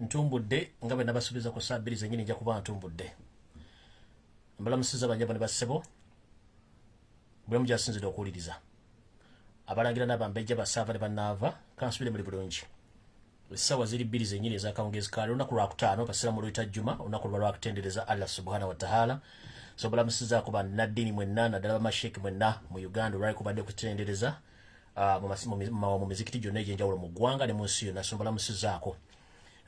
Ntumbudde nga bwe nabasuubiza ku saa 2 zennyini nja kuba ntumbudde. Mbalamusiza banjaba ne bassebo bwe mujasinzira okuwuliriza. Abalangira n'abambejja basaava ne bannaava kansubire muri bulungi. Essaawa ziri 2 zennyini ez'akawungeezi ka lunaku lwakutaano kasira mu lwetajjuma olunaku lwa lwakutendereza Allah subhanahu wa ta'ala. So balamusizaako bannaddiini mwenna naddala bamasheeki mwenna mu Uganda olwali kubadde kutendereza mu mizikiti gyonna egy'enjawulo mu ggwanga ne mu nsi yonna. So balamusizaako.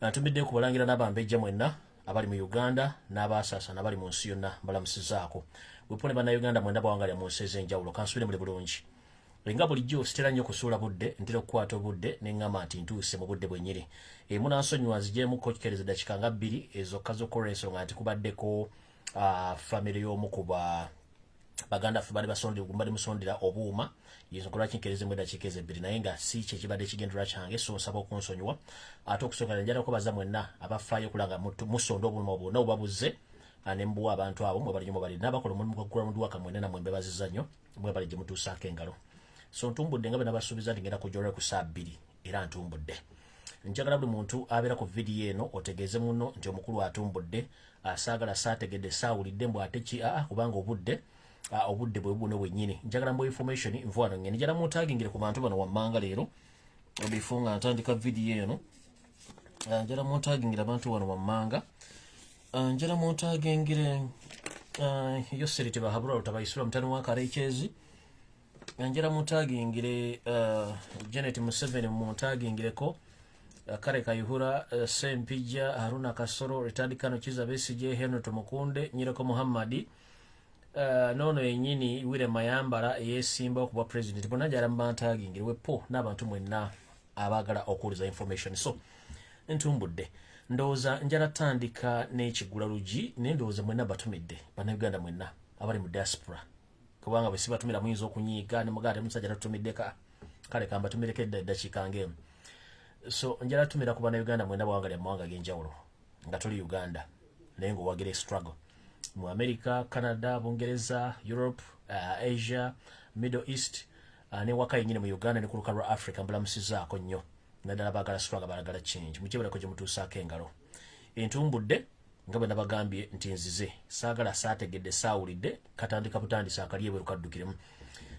Ntumidde ku balangira n'abambejja mwenna abali mu Uganda n'abaasaasana abali mu nsi yonna balamusizaako. Wepone bannayuganda mwenna bawangalira mu nsi ez'enjawulo kansubire muli bulungi. Nga bulijjo sitera nnyo kusuula budde ntera okukwata obudde ne ŋŋamba nti ntuuse mu budde bwennyini. Munansonyiwa nzigyemu kkokereza dakika nga 2 ezokka z'okola ensonga nti kubaddeko famire y'omu ku baganda ffe bali musondera obuuma yensokola kinkereze mu eddakiika ezo 2 naye nga si kye kibadde kigendera kyange so nsaba okunsonyiwa ate okusonga njala okubaza mwenna abafaayo okulanga musonda obuuma obwonna obubabuze ne mbuwa abantu abo mwe bali nnyo bali n'abakola omulimu gwa ggulamu waka mwenna nammwe mbebaziza nnyo mwe bali gye mutuusaako engalo. So ntumbudde nga bwe nabasuubiza nti ngenda kujolera ku saa 2 era ntumbudde. Njagala buli muntu abeera ku vidiyo eno otegeeze muno nti omukulu atumbudde asaagala saategedde saawulidde mbw ate ki kubanga obudde bwe buno bwennyini. Njagala mbu information nvuwano ngeni njala muntagingire ku bantu bano wammanga leero before nga ntandika vidiyo eno. Njala muntagingire abantu bano wammanga. Njala muntagingire Yoserite bahabula lutabayisula mutani wa Karekyezi. Njala muntagingire Janet Museveni muntagingireko. Kare Kayihura, Sempija, Haruna Kasoro, Ritadi Kano Kizza Besigye, Henry Tumukunde, Nsereko Muhammadi, Nono Willy Willy Mayamala yesimba okuba president. Bonna njala mbantagingire wepo n'abantu mwenna abaagala okuwuliza information. So ntumbudde ndowooza njala tandika n'ekigula lugi naye ndowooza mwenna batumidde bannayuganda mwenna abali mu diaspora kubanga bwe sibatumira muyinza okunyiiga ne mugaate musajja tatumiddeka kale kambatumireko eddakiika ng'emu. So njala tumira ku bannayuganda mwenna bawangalira mu mawanga g'enjawulo nga tuli Uganda naye ng'owagira struggle mu America, Canada, Bungereza, Europe, Asia, Middle East ne waka yennyini mu Uganda ne ku lukalu lwa Africa mbulamusizaako nnyo naddala baagala struggle balagala change mukibalako gye mutuusaako engalo. Entumbudde nga bwe nabagambye nti nzize saagala saategedde saawulidde katandika butandisa akalye bwe lukaddukiremu.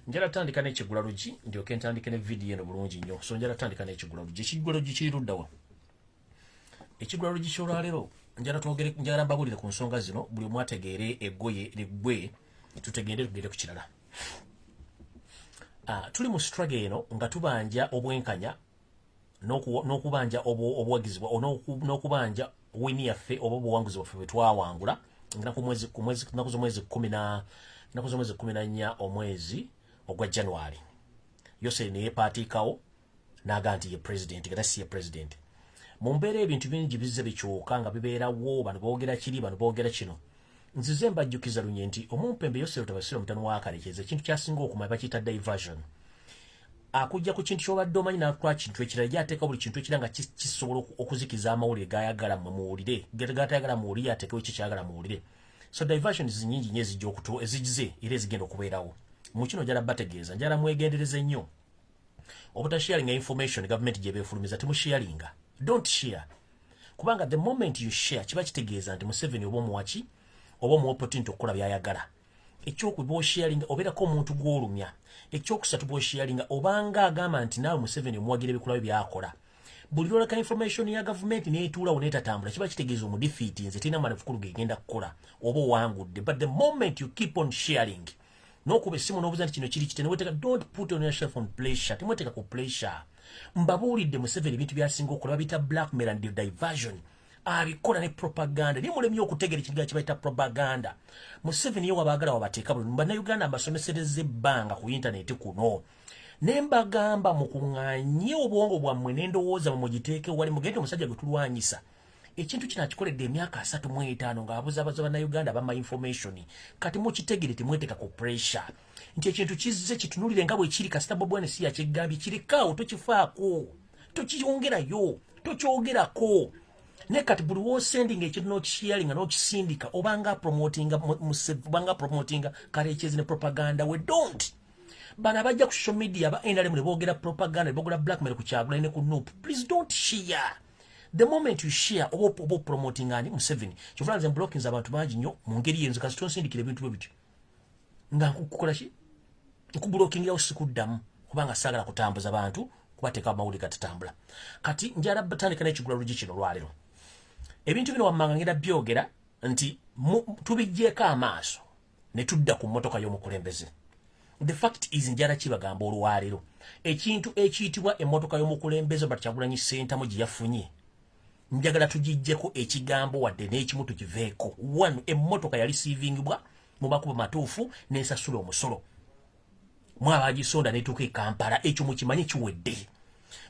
Njala tandika n'ekigula lugi ndyoke ntandike ne vidiyo eno bulungi nnyo. So njala tandika n'ekigula lugi. Ekigula lugi kiri luddawa? Ekigula lugi ky'olwaleero njala mbabulire ku nsonga zino buli omu ategeere eggoye liggwe tugende ku kirala. Tuli mu struggle eno nga tubanja obwenkanya n'okubanja obuwagizibwa n'okubanja wini yaffe oba obuwanguzi bwaffe bwe twawangula naku z'omwezi 14 omwezi ogwa January. Yose ne yepaatiikawo n'aga nti ye president nga si ye president. Mu mbeera ebintu bingi bizze bikyuka nga bibeerawo bano boogera kiri bano boogera kino. Nzize mbajjukiza lunye nti omumpembe Yose Lutabasira omutani wa Karekyezi ekintu kyasinga okumanya bakiyita diversion. Akujja ku kintu ky'obadde omanyi n'atwala kintu ekirala gy'ateeka buli kintu ekirala nga kisobola okuzikiza amawulire g'ayagala mmwe muwulire gatayagala muwulire ateekewo ekyo kyayagala muwulire. So diversions nnyingi nnyo ezigize era ezigenda okubeerawo. Mu kino njala bategeeza njala mwegendereze nnyo obutasharinga information government gye beefulumiza temusharinga. Don't share. Kubanga the moment you share kiba kitegeeza nti Museveni oba omuwaki oba omuopportunity okukola by'ayagala. Ekyokuba osharinga obeerako omuntu gw'olumya. Ekyokusatu bw'osharinga obanga agamba nti naawe Museveni omuwagira ebikolwa by'akola. Buli lwoleka information ya government neetuulawo neetatambula kiba kitegeeza omudifeat nze tirina malefukulu gegenda kukola oba owangudde. But the moment you keep on sharing n'okuba essimu n'obuuza nti kino kiri kite neweteeka don't put on yourself on pressure. Temweteeka ku pressure. Mbabuulidde Museveni ebintu byasinga okukola babiyita blackmail and diversion. Abikola ne propaganda niye mulemye okutegeera ekigambo kibayita propaganda. Museveni ye wabaagala wabateeka buli bannayuganda mbasomesereza ebbanga ku internet kuno ne mbagamba mukuŋŋaanye obwongo bwammwe n'endowooza mwe mugiteeke wali mugende omusajja gwe tulwanyisa. Ekintu kino akikoledde emyaka 35 ng'abuza bannayuganda bamma information kati mukitegere temweteeka ku pressure nti ekintu kizze kitunulire nga bwe kiri kasita Bobwane si yakigambye kirikaawo tokifaako tokiyongerayo tokyogerako. Ne kati buli w'osendinga ekintu n'okisharinga n'okisindika obanga promotinga Karekyezi ne propaganda we don't. Bana bajja ku social media ba NRM ne boogera propaganda ne boogera blackmail ku Kyagulanyi ne ku Nuupu. Please don't share. The moment you share obo promoting ani Museveni kyovula nze blocking za abantu bangi nnyo mu ngeri yenzu kasi tonsindikira ebintu bwe bityo nga nkukola ki nkublocking yawo sikuddamu kubanga saagala kutambuza abantu kubateeka amawulire gatatambula kati njala batandika n'ekigula lugi kino lwalero ebintu bino wammanga ngenda byogera nti tubijjeeko amaaso ne tudda ku mmotoka y'omukulembeze. The fact is njala kibagamba olwalero ekintu ekiyitibwa emmotoka y'omukulembeze Kyagulanyi Ssentamu gye yafunye njagala tugijjeko ekigambo wadde n'ekimu tukiveeko. One, emmotoka yali receivingibwa mu makubo matuufu n'esasula omusolo mwabagisonda n'etuuka e Kampala ekyo mukimanyi kiwedde.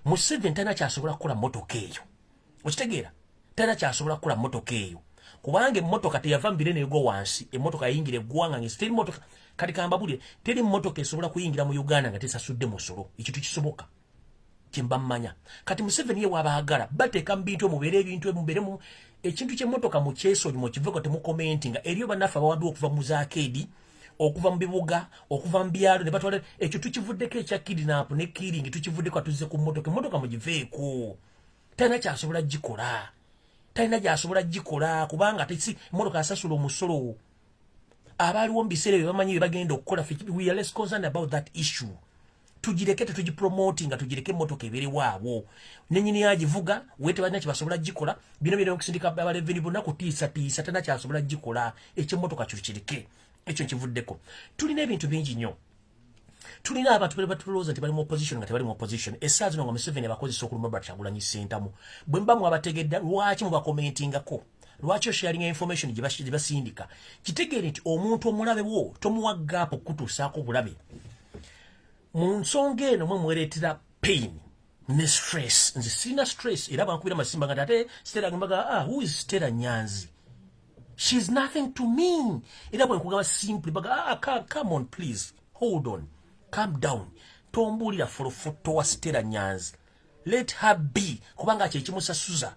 Museveni talina kyasobola kukola mmotoka eyo okitegeera talina kyasobola kukola mmotoka eyo kubanga emmotoka teyava mu birene egwa wansi emmotoka yayingira eggwanga ng'esi teri mmotoka kati kambabulire teri mmotoka esobola kuyingira mu Uganda nga tesasudde musolo ekintu kisoboka kyemba mmanya. Kati Museveni ye wabaagala bateeka mu bintu mubeere ebintu mubeeremu ekintu ky'emmotoka mu kyesonyi mu kivuko temukomentinga eriyo bannaffe abawabbi okuva mu zaakeedi okuva mu bibuga okuva mu byalo ne batwala ekyo tukivuddeko ekya kidnap ne killing tukivuddeko atuzze ku mmotoka emmotoka mugiveeko talina kyasobola gikola talina gyasobola gikola kubanga tesi emmotoka asasula omusolo abaaliwo mu biseera bye bamanyi bye bagenda okukola we are less concerned about that issue. Tugireke tetugipromoting nga tugireke emmotoka ebeere waabo nenyini yagivuga wete balina kyebasobola gikola bino bino okusindika abaleveni bonna kutiisa talina kyasobola gikola ekyemmotoka kyo kireke ekyo nkivuddeko. Tulina ebintu bingi nnyo tulina abantu bali batulowooza nti bali mu opposition nga tebali mu opposition essaawa zino nga Museveni abakozesa okulumba Kyagulanyi Ssentamu bwe mba mwabategedda lwaki mubakomentingako lwaki osharinga information gye basindika kitegeere nti omuntu omulabe wo tomuwa gaapu kutuusaako bulabe mu nsonga eno mwe mwereetera pain ne stress. Nze sirina stress era bankubira masimba nga ate Stella agamba who is Stella Nyanzi, she's nothing to me. Era bwe nkugamba simply baga come on please hold on calm down tombulira folofoto wa Stella Nyanzi let her be kubanga kye kimusasuza.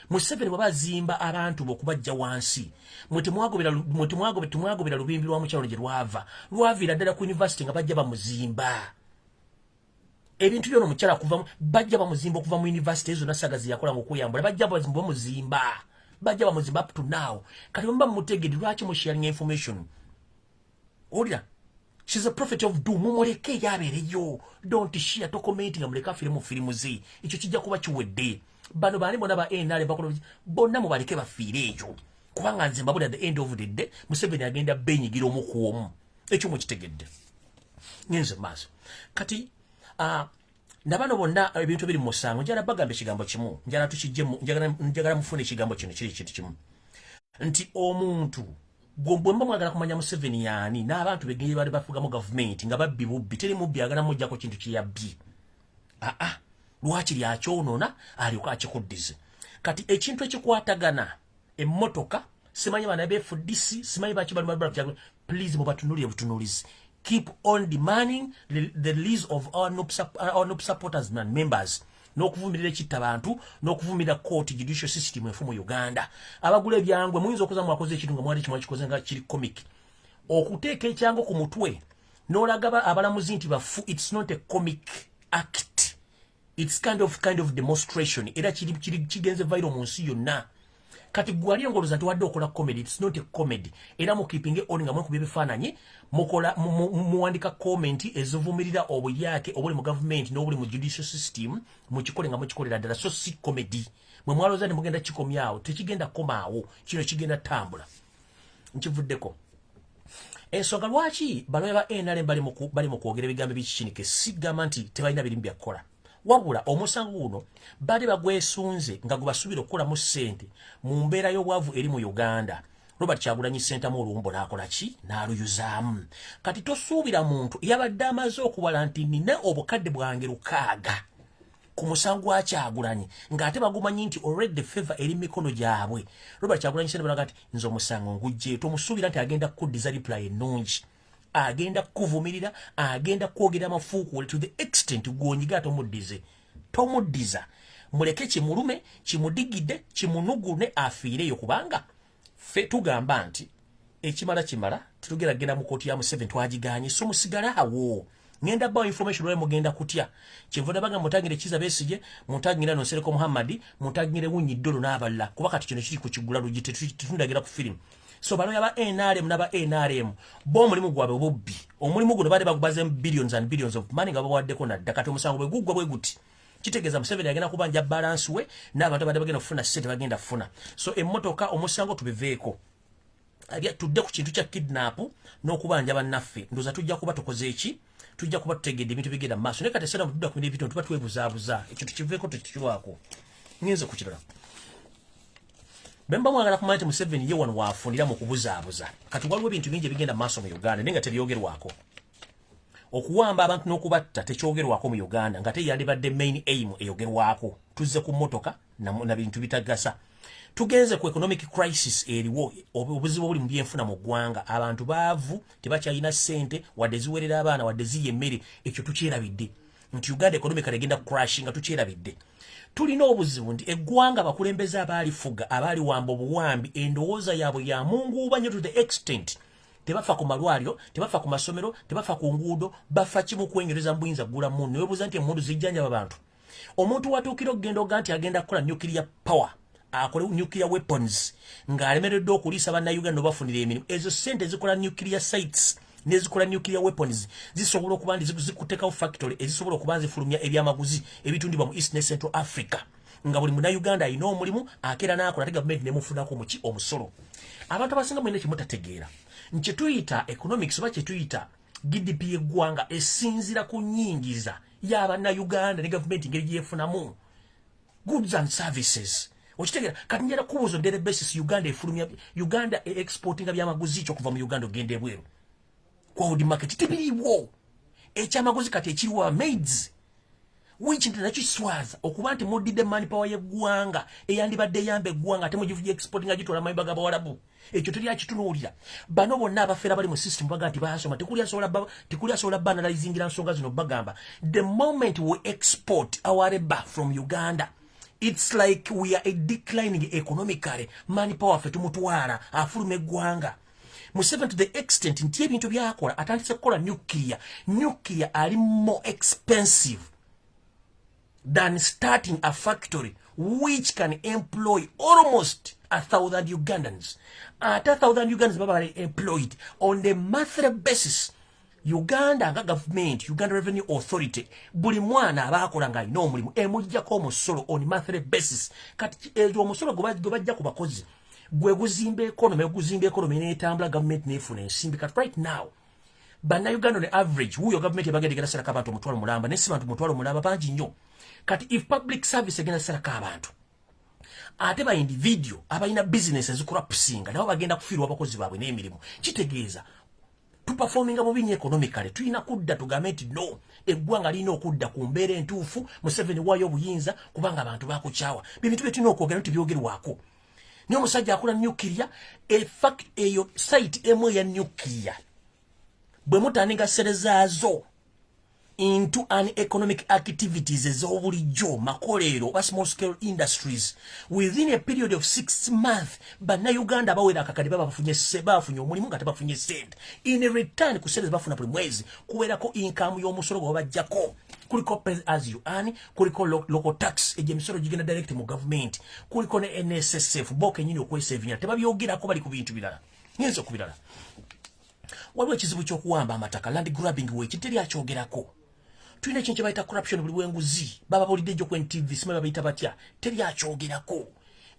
Museveni babazimba abantu bokubajja wansi mwagobera lubimbi lwa mukyalo gye lwavira ddala ku university nga bajja bamuzimba ebintu byono mukyala kuva bajja bamuzimba okuva mu university ezo nasagazi yakola ng'okuyambula bajja bamuzimba up to now. Kati mba mutegedi lwaki mu sharing information olira she's a prophet of doom mumuleke yabeereyo don't share to commenting amuleka firimu ze ekyo kijja kuba kiwedde. Bano bani bona ba NRM bakola bonna mubaleke bafiire ekyo kubanga nze mbabuli at the end of the day Museveni agenda benyigira omu ku omu ekyo mukitegedde ngenze maaso. Kati nabano bonna ebintu biri musango njala bagambe ekigambo kimu njala tukijjemu njagala mufune ekigambo kino kiri kintu kimu nti omuntu bwe mba mwagala kumanya Museveni yaani n'abantu begeye bali bafuga mu government nga babbi bubbi teri mubbi agala mujjako kintu kiyabbi lwaki lyakyonoona alyoka akikuddize. Kati ekintu ekikwatagana emmotoka simanyi bana BFDC simanyi baki bali please mubatunulire butunulizi keep on demanding the release of our NUP supporters and members n'okuvumirira ekitta abantu n'okuvumirira court judicial system efumu Uganda. Abagula ebyangwe muyinza okuza mwakoze ekintu nga mwali kimwa kikoze nga kiri comic okuteeka ekyango ku mutwe n'olagaba abalamuzi nti bafu. It's not a comic act, it's kind of demonstration era kigenze viral mu nsi yonna. Kati gwali ngoloza tuwadde okola comedy, it's not a comedy. Era mu keeping on nga mwekuba ebifaananyi mukola muwandika comment ezivumirira obuyake obuli mu government n'obuli mu judicial system mukikole nga mukikolera ddala so si comedy. Mwe mwaloza ne mugenda kikomyawo tekigenda komaawo kino kigenda tambula nkivuddeko. Ensonga lwaki bano ba NRM bali mu kwogera ebigambo bikikinike sigamba nti tebalina birimu byakukola wabula omusango guno bali bagwesunze nga gubasuubira okukolamu ssente mu mbeera y'obwavu eri mu Uganda. Kyagulanyi Ssentamu olumbo n'akola ki n'aluyuzaamu. Kati tosuubira muntu yabadde amaze okuwala nti nina obukadde bwange 6 ku musango gwa Kyagulanyi ng'ate bagumanyi nti already the favor eri mikono gyabwe. Kyagulanyi Ssentamu balaga nti nze omusango ngujje tomusuubira nti agenda kuddiza reply ennungi agenda kuvumirira agenda kwogera amafuukuule to the extent gwonyiga tomuddiza muleke kimulume kimudigidde kimunugune afiireyo kubanga fe tugamba nti ekimala tetugera genda mu kooti ya Museveni twagiganye so musigala awo ngenda bawo information lwe mugenda kutya kyevuda baga mutangire Kizza Besigye mutangire Nsereko Muhammad mutangire Wunyi Ddolo n'abalala kuba kati kino kiri ku kigula lugite tutundagira ku film so balo yaba NRM naba NRM bo mulimu gwabwe obubbi omulimu guno bade bagubaze billions and billions of money nga bawaddeko nadda kati omusango bwe guggwa bwe guti kitegeza Museveni agenda kubanja balance we n'abantu bade bagenda kufuna sente bagenda kufuna so emmotoka omusango tubiveeko agya tudde ku kintu kya kidnap n'okubanja bannaffe ndoza tujja kuba tukoze eki tujja kuba tutegedde ebintu bigenda maaso ne kati sera tudda ku bintu tuba twebuzaabuza ekyo tukiveeko tukirwako ngenze ku kirala bemba mwagala kumanya Museveni ye wano waafunira mu kubuzaabuza kati waliwo ebintu bingi ebigenda maaso mu Uganda nenga tebyogerwako okuwamba abantu n'okubatta tekyogerwako mu Uganda nga teyandibadde main aim eyogerwako tuzze ku mmotoka na bintu bitagasa tugenze ku economic crisis eriwo obuzibu buli mu byenfuna mu ggwanga abantu baavu tebakyalina ssente wadde ziwerera abaana wadde ziye emmere ekyo tukyerabidde nti Uganda economically egenda crashing nga tukyerabidde tulina obuzibu nti eggwanga bakulembeze abaalifuga abaali wamba obuwambi endowooza yaabwe ya munguuba nnyo to the extent tebafa ku malwaliro tebafa ku masomero tebafa ku nguudo bafa kimu kwenyereza mu buyinza ggula mundu newebuuza nti emundu zijjanjaba abantu omuntu watuukira okugenda oga nti agenda kukola nuclear power akole nuclear weapons ng'alemereddwa okuliisa bannayuganda obafunira emirimu ezo ssente zikola nuclear sites nezikola nuclear weapons zisobola okuba nti zikuteekawo factory ezisobola okuba nzifulumya ebyamaguzi ebitundibwa mu East ne Central Africa nga buli munnayuganda alina omulimu akeera n'akola ate gavumenti nemufunako muki omusolo abantu abasinga mulina kimutategeera nkituyita economics oba kyetuyita GDP y'eggwanga esinzira ku nnyingiza y'abannayuganda ne gavumenti engeri gyefunamu goods and services okitegera kati njala kubuuza on daily basis Uganda exportinga byamaguzi kyo kuva mu Uganda ogenda ebweru world market tebiriwo ekyamaguzi kati ekiriwa maids which nakyo kiswaza okuba nti muddidde manpower y'eggwanga eyandibadde eyamba eggwanga ate mugivuga exportinga gitwala mayimba g'abawalabu ekyo teri akitunuulira bano bonna abafeera bali mu system baga nti basoma tekuli asobola banalizingira nsonga zino bagamba the moment we export our labor from Uganda it's like we are declining economically manpower ffe tumutwala afuluma eggwanga Museveni to the extent nti ebintu byakola atandise kukola nuclear ali more expensive than starting a factory which can employ almost 1,000 Ugandans. 1,000 Ugandans baba employed on the monthly basis. Uganda nga government, Uganda Revenue Authority, buli mwana abakola nga alina omulimu emuggyako omusolo on monthly basis. Kati ezo omusolo gwe bajja ku bakozi gwe guzimba economy n'etambula government n'efuna ensimbi kati right now bannayuganda ne average wuyo government ebagenda egenda serako abantu omutwalo mulamba nesi bantu mutwalo mulamba bangi nnyo kati if public service egenda serako abantu ate ba individual abalina business ezikurapusinga nabo bagenda kufiirwa abakozi baabwe n'emirimu kitegeeza tuperforminga bubi nnyo economically tulina kudda tugambe nti no eggwanga lirina okudda ku mbeera entuufu Museveni waayo obuyinza kubanga abantu bakukyawa bintu bye tulina okwogera nti byogerwako niyo musajja akola nuclear fact eyo site emu ya nuclear bwe mutandika serezaazo into an economic activities ez'obulijjo makolero oba small scale industries within a period of 6 months bannayuganda bawera akakadi bafunye omulimu nga tebafunye sente in return ku sente bafuna buli mwezi kuwerako income y'omusolo gwe babajjako kuliko pay as you earn kuliko local tax emisolo gigenda direct mu government kuliko ne NSSF boke nyini okwesevinya tebabyogerako bali ku bintu birala ngenze ku birala waliwo ekizibu ky'okuwamba amataka land grabbing weekiteri akyogerako tulina ekintu kyebayita corruption buli bwenguzi baba bulidde ejjo ku NTV simanyi babayita batya teri akyogerako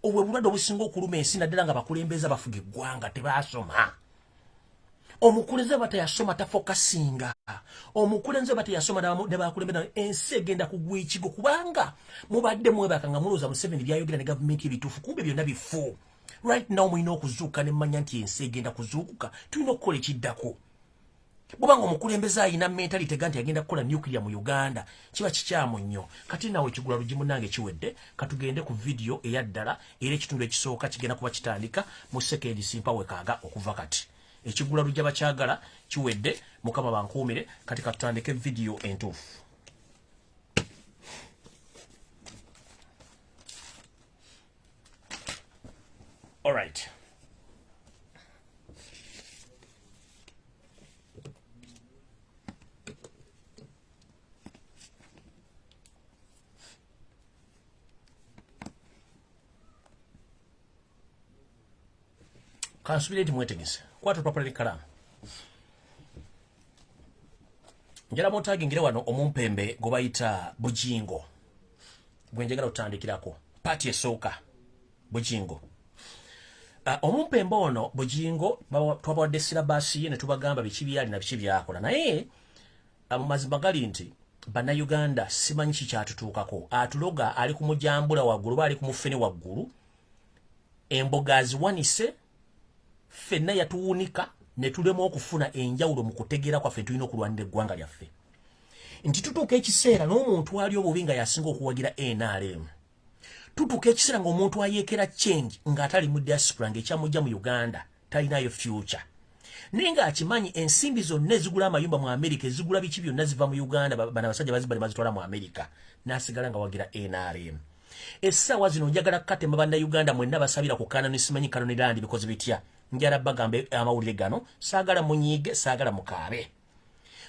obwe bulwadde obusinga okuluma ensi naddala nga bakulembeza bafuga eggwanga tebasoma omukulembeze batayasoma tafokasinga omukulembeze batayasoma ne bakulembeza ensi egenda kugwa ekigo kubanga mubadde mwebaka nga mulowooza Museveni byayogera ne gavumenti ebituufu kumbe byonna bifu right now mulina okuzuuka ne mmanya nti ensi egenda kuzuukuka tulina okukola ekiddako bwobanga omukulembeze ayina mentality ga nti agenda kukola nuclear mu Uganda kiba kikyamu nnyo kati nawe ekigula lugimu nange kiwedde katugende ku video eyaddala era ekitundu ekisooka kigenda kuba kitandika mu sekendi simpa wekaaga okuva kati ekigula lujja bakyagala kiwedde mukama bankuumire kati katutandike video entuufu all right kansubireti mwetegese kwata properly kalamu njala motagingire wano omumpembe gobayita Bujingo gwenjagala otandikirako pati esooka Bujingo omumpembe ono Bujingo twabawadde silabasi ye ne tubagamba biki byali na biki byakola naye amazima gali nti bannayuganda simanyi kikyatutuukako atuloga ali ku mujambula waggulu ba ali ku mufene waggulu emboga aziwanise ffenna yatuwunika ne tulema okufuna enjawulo mu kutegeera kwaffe tulina okulwanira eggwanga lyaffe nti tutuuka ekiseera n'omuntu ali obubi nga yasinga okuwagira NRM tutuuka ekiseera ng'omuntu ayeekera change ng'atali mu diaspora ng'ekyamujja mu Uganda talinayo future naye ng'akimanyi ensimbi zonna ezigula amayumba mu Amerika ezigula biki byonna ziva mu Uganda bana basajja bazibali bazitwala mu Amerika n'asigala nga wagira NRM essaawa zino njagala kukatema bannayuganda mwenna basabira ku kanani simanyi kanoni landi bikozi bitya njala bagambe amawulire gano saagala munyiige saagala mukaabe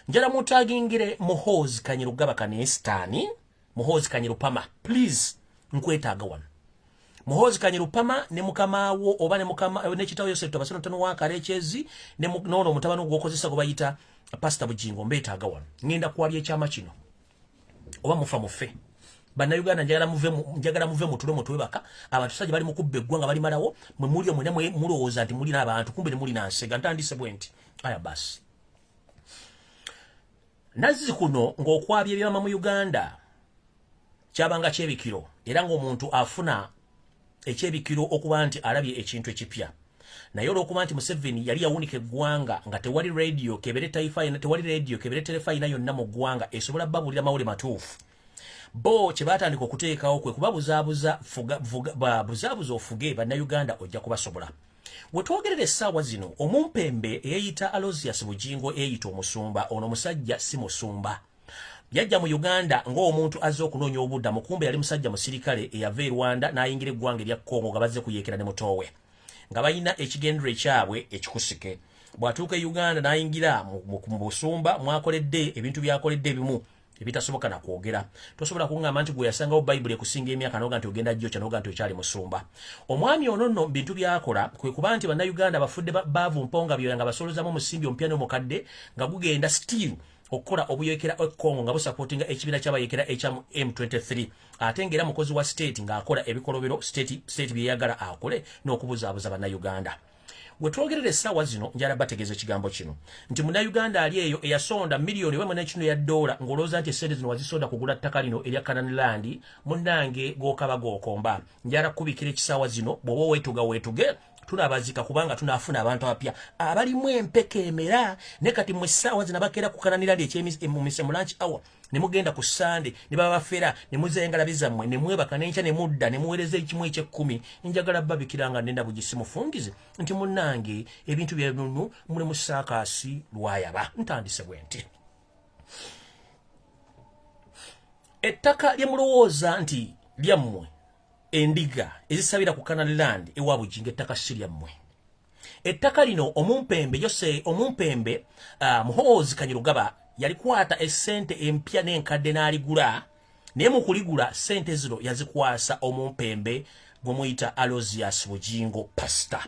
njala mutagingire Muhoozi Kanyirugaba Kanestani Muhoozi Kanyirupama please nkwetaaga wano Muhoozi Kanyirupama ne mukamaawo oba ne mukama ne kitawo yose tubasano tano wakalechezi ne nono mutabano gwokozesa go bayita Pastor Bujingo mbetaaga wano ngenda kwabya ekyama kino oba mufa mufe bannayuganda njagala muve mutulo mutwebaka abantu sajja bali mukubba eggwanga bali malawo mwe mulio mwene mwe mulowooza nti muli n'abantu kumbe ne muli nansega ntandise bwenti aya basi nazzi kuno ng'okwabya ebyama mu Uganda kyabanga kyebikiro era ng'omuntu afuna ekyebikiro okuba nti alabye ekintu ekipya naye olw'okuba nti Museveni yali yawunika eggwanga nga tewali radio kebere taifa tewali radio kebere telefa ina yonna mu ggwanga esobola babulira mawule matuufu bo kyebatandika okuteekawo kwe kubabuzaabuza buzaabuza ofuge bannayuganda ojja kubasobola wetwogerera essaawa zino omumpembe eyeyita Aloysius Bujingo eyita omusumba ono musajja si musumba yajja mu Uganda ng'omuntu azze okunoonya obudda mukumbe yali musajja musirikale eyava e Rwanda n'ayingira eggwanga erya Congo nga bazze kuyeekera ne mutowe nga balina ekigendero ekyabwe ekikusike bw'atuuka e Uganda n'ayingira mu busumba mwakoledde ebintu byakoledde ebimu ebitasoboka na kwogera tosobola kungamba nti gwe yasangawo Bible ekusinga emyaka noga nti ogenda jjo kyanoga nti okyali musumba omwami ono nno bintu byakola kwe kuba nti bannayuganda bafudde baavu mponga byoya nga basolozamu omusimbi omupya n'omukadde nga gugenda still okukola obuyeekera Congo nga busapootinga ekibiina ky'abayeekera ekya M23 ate ng'era mukozi wa state ng'akola ebikolobero state byeyagala akole n'okubuzaabuza bannayuganda wetwogerera essaawa zino njala bategeeza ekigambo kino nti munnayuganda ali eyo eyasonda miliyoni oba munekino ya dola ng'olowooza nti essente zino wazisonda kugula ttaka lino erya Canaan Land munnange gookaba gookomba njala kubikira ekisaawa zino bw'oba weetuge tunabazika kubanga tunaafuna abantu abapya abalimu empeka emera ne kati mu essaawa zino bakeera ku Canaan Land ekyemise mu lunch hour ne mugenda ku Sande ne baba bafera ne muzengalabi zammwe ne mwebaka n'enkya ne mudda ne muweereza ekimu eky'ekkumi njagala babikiranga nenda bugisi mufungize nti munnange ebintu byebinu muli mu saakaasi lwayaba ntandise bwenti ettaka lye mulowooza nti lyammwe endiga ezisabira ku Canaan Land ewa Bujingo ettaka si lyammwe ettaka lino omumpembe Muhoozi Kanyirugaba yalikwata essente empya n'enkadde n'aligula naye mu kuligula ssente zino yazikwasa omumpembe gwe muyita Aloysius Bujingo pastor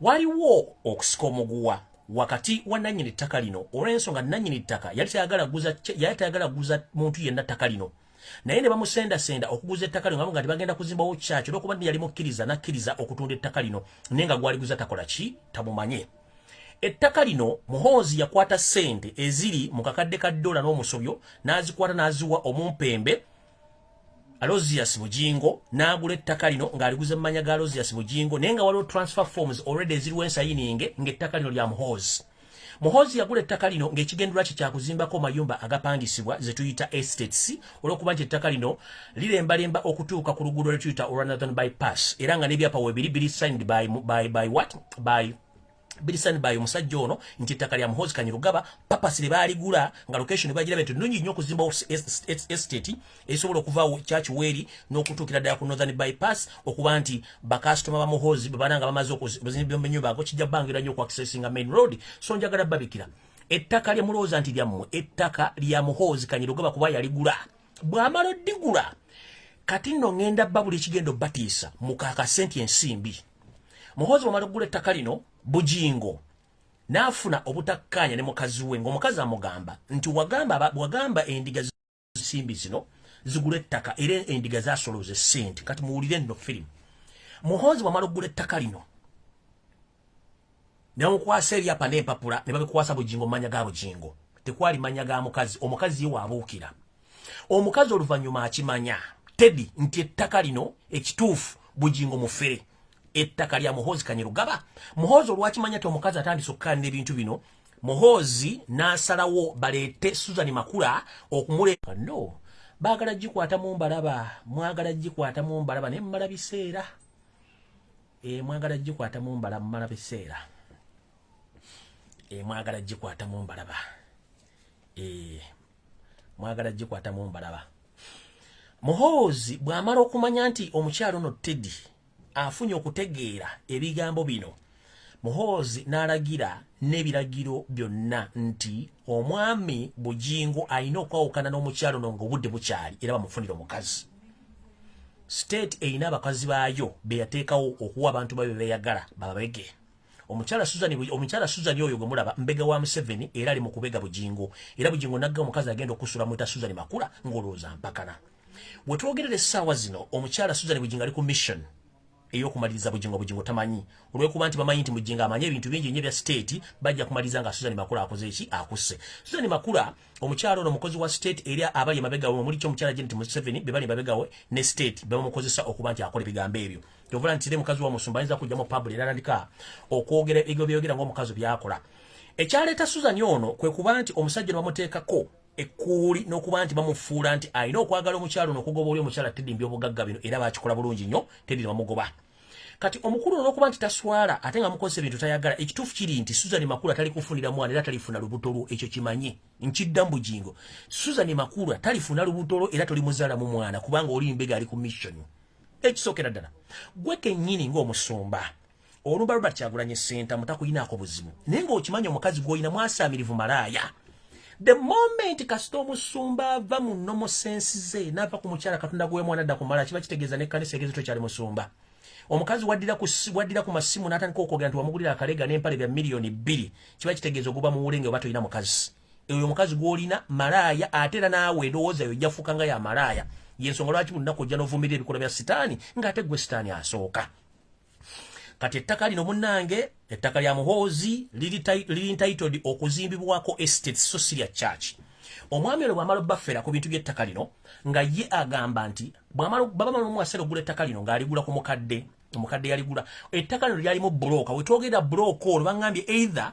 waliwo okusika omuguwa wakati wa nannyini ttaka lino olw'ensonga nannyini ttaka yali tayagala kuguza muntu yenna ttaka lino naye ne bamusendasenda okuguza ettaka lino nga bagenda kuzimbawo kyaki olw'okuba yali mukkiriza nakkiriza okutunda ettaka lino naye nga gwaliguza takola ki tamumanye ettaka lino Muhoozi yakwata ssente eziri mu kakadde ka dola n'omusobyo n'azikwata n'aziwa omumpembe Aloysius Bujingo n'agula ettaka lino ng'aliguza mu manya ga Aloysius Bujingo naye nga waliwo transfer forms already eziriwo ensayininge ng'ettaka lino lya Muhoozi yagula ettaka lino ng'ekigendera kye kyakuzimbako mayumba agapangisibwa ze tuyita estates olw'okuba nti ettaka lino lilembalemba okutuuka ku luguudo lwe tuyita olwa Northern Bypass era nga n'ebyapa weebiri biri signed by Bilisani bayo musajja ono nti ettaka lya Muhoozi Kanyirugaba papasi baaligula nga location bagira benti nnungi nnyo okuzimba estate esobola okuvaawo kyakiweeri n'okutuukira ddala ku Northern Bypass okuba nti bakasitoma ba Muhoozi babananga bamaze okuzimba ennyumba ago kijja bangira nnyo okuaccessinga main road so njagala babikira ettaka lye mulowooza nti lyammwe ettaka lya Muhoozi Kanyirugaba kuba yaligula bw'amala oddigula kati nno ngenda babula ekigendo batiisa mu kaakasenti ensimbi Muhoozi bw'amala okugula ettaka lino Bujingo nafuna obutakanya ne mukazi we ng'omukazi amugamba nti wagamba endiga zisimbi zino zigula ettaka era endiga zasoloze sente kati muwulire nno firimu Muhoozi wamala okugula ettaka lino ne bamukwasa ebyapa n'empapula ne babikwasa Bujingo manya ga Bujingo tekwali manya ga mukazi omukazi ye waabuukira omukazi oluvannyuma akimanya Teddy nti ettaka lino ekituufu Bujingo mufere ettaka lya Muhoozi Kanyerugaba Muhoozi olwakimanya ti omukazi atandise okukkaanira ebintu bino Muhoozi n'asalawo baleete Susan Makula okumuleka no baagala gikwata mu mbalaba mwagala gikwata mu mbalaba ne mmala biseera mwagala gikwata mu mbalaba mmala biseera mwagala gikwata mu mbalaba mwagala gikwata mu mbalaba Muhoozi bw'amala okumanya nti omukyalo no Teddy afunye okutegeera ebigambo bino Muhoozi n'alagira n'ebiragiro byonna nti omwami Bujingo alina okwawukana n'omukyalo no ng'obudde bukyali era bamufunira omukazi state erina abakazi baayo be yateekawo okuwa abantu babe beeyagala bababege omukyala Susan oyo gwe mulaba mbega wa Museveni era ali mu kubega Bujingo era Bujingo nagga omukazi agenda okusula mwita Susan Makula ng'olowooza mpakana wetwogerera essaawa zino omukyala Susan Bujingo ali ku mission eyokumaliriza Bujingo tamanyi olwekuba nti bamanyi nti Bujingo amanye ebintu bingi nnyo bya state bajja kumaliriza nga Susan Makula akoze eki akuse Susan Makula omukyalo ono mukozi wa state eri abali emabega we muli ky'omukyala Janet Museveni be bali emabega we ne state bamukozesa okuba nti akola ebigambo ebyo tovula nti mukazi wa Musumba ayinza kujja mu public n'atandika okwogera ebyo byogera ng'omukazi byakola ekyaleeta Susan ono kwe kuba nti omusajja bamuteekako ekkuuli n'okuba nti bamufuula nti alina okwagala omukyalo n'okugoba oli omukyala Teddy by'obugagga bino era bakikola bulungi nnyo Teddy bamugoba kati omukulu n'okuba nti taswala ate nga mukozesa ebintu tayagala ekituufu kiri nti Susan Makula tali kufunira mwana era talifuna lubuto lwo ekyo kimanye nkidda Bujingo Susan Makula talifuna lubuto lwo era tolimuzaala mu mwana kubanga oli mbega ali ku mission ekisookera ddala gwe kennyini ng'omusumba olumba Robert Kyagulanyi Center mutakuyinaako buzibu naye ng'okimanya omukazi gw'olina mwasaamirivu malaaya the moment kasita omusumba ava mu nnomo sensi ze n'ava ku mukyala Katonda gwe mwana adda ku mala kiba kitegeeza n'ekkanisa egezi tokyali musumba omukazi waddira ku masimu n'atandika okwogera nti wamugulira akalega n'empale bya miliyoni 2 kiba kitegeeza oguba mu bulenge oba tolina mukazi eyo omukazi gw'olina malaaya ate era naawe endowooza yo ojjafuuka nga ya malaaya yensonga lwaki buli nnaku ojja n'ovumirira ebikolwa bya sitaani ng'ate gwe sitaani asooka kati ettaka lino munnange ettaka lya Muhoozi liri entitled okuzimbibwako estate so si lya church omwami olwo bw'amala obbafera ku bintu by'ettaka lino nga ye agamba nti baba omuwasera ogula ettaka lino ng'aligula ku mukadde omukadde yaligula ettaka lino lyalimu bulooka wetwogera bulooka olwo bangambye either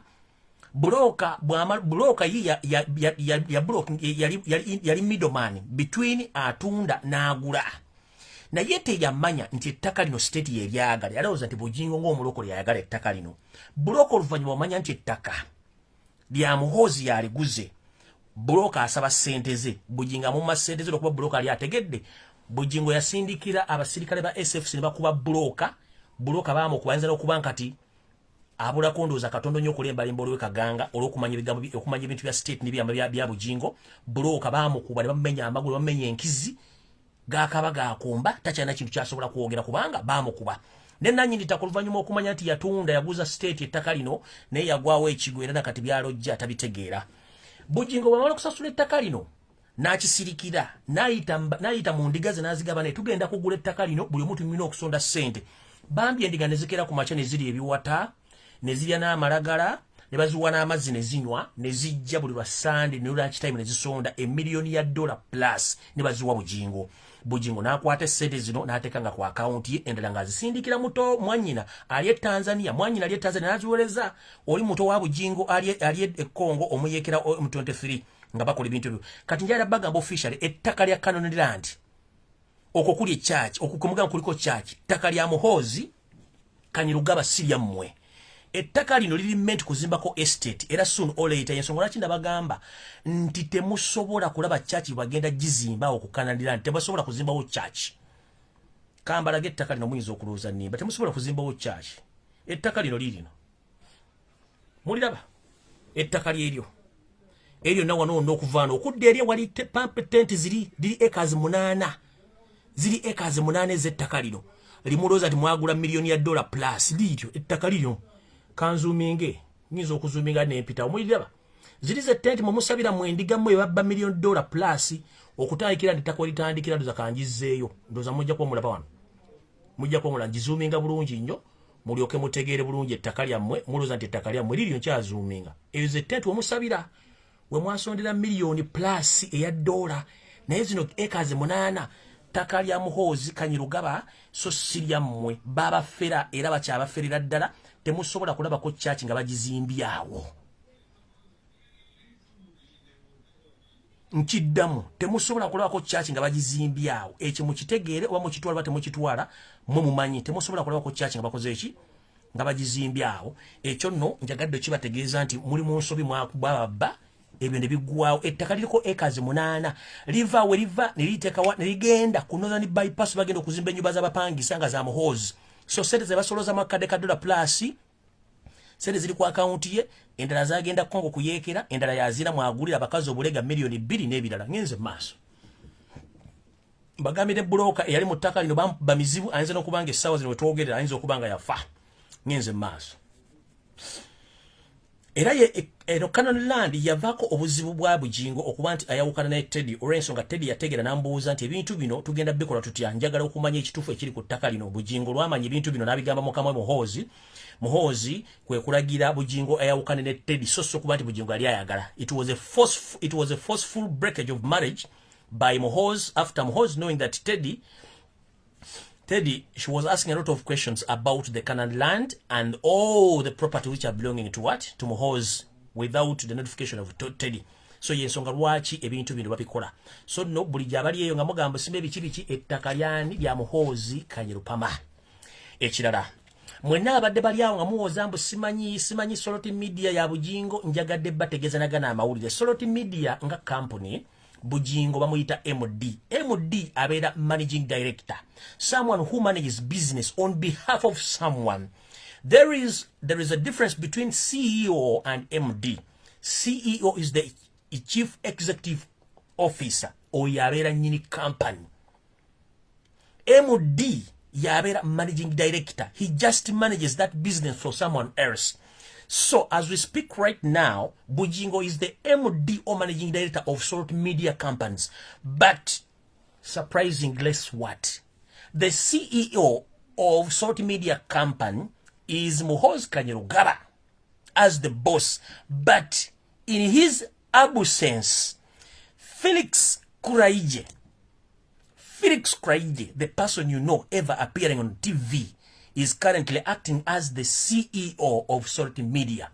bulooka ye yali middleman between atunda n'agula naye teyamanya nti ettaka lino state yeryagala yalowooza nti Bujingo ng'omulokole yayagala ettaka lino bulooka oluvannyuma omanya nti ettaka lya Muhoozi yaliguze bulooka asaba ssente ze Bujingo amumma ssente ze lwokuba bulooka ali ategedde Bujingo yasindikira abasirikale ba SFC ne bakuba bulooka baamukuba ayinza n'okuba nkati abulako ndowooza Katonda nnyo okulembalemba olwe Kaganga olw'okumanya ebintu bya state n'ebyama bya Bujingo bulooka baamukuba ne bamumenya amagulu bamumenya enkizi gakaba gakumba takyalina kintu kyasobola kwogera kubanga baamukuba ne nannyini ttaka oluvannyuma okumanya nti yatunda yaguza state ettaka lino naye yagwawo ekigo era nakati byalojja tabitegeera Bujingo bw'amala okusasula ettaka lino n'akisirikira n'ayita mu ndiga ze n'azigaba naye tugenda kugula ettaka lino buli omu tulina okusonda ssente bambi endiga ne zikera ku makya ne zirya ebiwata ne zirya n'amalagala ne baziwa n'amazzi ne zinywa ne zijja buli lwa Sande ne lunchtime ne zisonda $1,000,000 plus ne baziwa Bujingo n'akwata essente zino n'ateekanga ku akawunti ye endala ng'azisindikira muto mwannyina ali e Tanzania n'aziweereza oli muto wa Bujingo ali e Congo omuyeekera M23 nga bakola ebintu ebyo kati njala bagamba officially ettaka lya Cannon Land okwo kuli church okukumugamba kuliko church ettaka lya Muhoozi Kanyerugaba si lyammwe ettaka lino liri meant kuzimbako estate era soon or later yensonga lwaki ndabagamba nti temusobola kulaba church bagenda gizimba okukanalira nti tebasobola kuzimbawo church kambalaga ettaka lino muyinza okulowooza nimba temusobola kuzimbawo church ettaka lino lirino muliraba ettaka lyeryo eryo nawa n'okuvaana okudda eri wali pump tent ziri acres 8 ziri acres 8 ez'ettaka lino limulowooza nti mwagula $1,000,000 plus liiryo ettaka liryo kanzuminge nyizo okuzuminga n'empita omuliraba ziri ze tent mu musabira mwendiga mwe babba $1 million plus okutayikira nditako litandikira ndoza kanjizeeyo ndoza mujja kwa mulaba wano mujja kwa mulangizuminga bulungi nnyo mulyoke mutegeere bulungi ettaka lyammwe muloza nti ettaka lyammwe liri nkyazuminga eyo ze tent omusabira we mwasondera $1 million plus eya $, naye zino ekaze 8 ttaka lya Muhoozi Kanyirugaba so sirya mmwe babafera era bakyabaferera ddala temusobola kulabako church nga bagizimbyawo nkiddamu temusobola kulabako church nga bagizimbyawo ekyo mukitegeere oba mukitwala temukitwala mwe mumanyi temusobola kulabako church nga bakoze eki nga bagizimbyawo ekyo nno njagadde kibategeeza nti muli mu nsobi mwakubaba ebyo ne biggwawo ettaka liriko ekazi 8 liva we liva niliteka niligenda ku Northern bypass bagenda okuzimba ennyumba z'abapangisa nga za Muhoozi so sente ze basoloza makade ka $, plus sente ziri ku account ye endala zagenda Kongo kuyeekera endala yazira mwagulira abakazi obulega $2 million n'ebirala ngenze maaso bagambire broker eyali mu ttaka lino bamizibu ayinza n'okubanga essaawa zino wetwogerera ayinza okubanga yafa ngenze maaso era eno Canaan Land yavaako obuzibu bwa Bujingo okuba nti ayawukana ne Teddy olw'ensonga Teddy yategera n'ambuuza nti ebintu bino tugenda bikola tutya njagala okumanya ekituufu ekiri ku ttaka lino Bujingo lwamanya ebintu bino n'abigamba mu kamwe Muhoozi kwe kulagira Bujingo ayawukane ne Teddy so okuba nti Bujingo yali ayagala it was a forceful breakage of marriage by Muhoozi after Muhoozi knowing that Teddy, she was asking a lot of questions about the Canaan Land and all the property which are belonging to what? To Muhoozi without the notification of Teddy. So yensonga lwaki ebintu bino babikola. So no buli jabali eyo nga mugamba simbe biki ettaka lyani lya Muhoozi Kanyirupama. Ekirala. Mwenna abadde bali awo nga muwooza mbu simanyi Soloti Media ya Bujingo njagadde bategeeza nagana amawulire. Soloti Media nga company Bujingo bamuyita MD abera managing director, someone who manages business on behalf of someone. There is a difference between CEO and MD. CEO is the chief executive officer or yabera nyini company. MD yabera managing director, he just manages that business for someone else. So, as we speak right now, Bujingo is the MD or managing director of Soloti Media companies. But, surprisingly, guess what? The CEO of Soloti Media company is Muhoozi Kanyirugaba as the boss. But, in his absence, Felix Kuraije, the person you know ever appearing on TV, is currently acting as the CEO of Soloti Media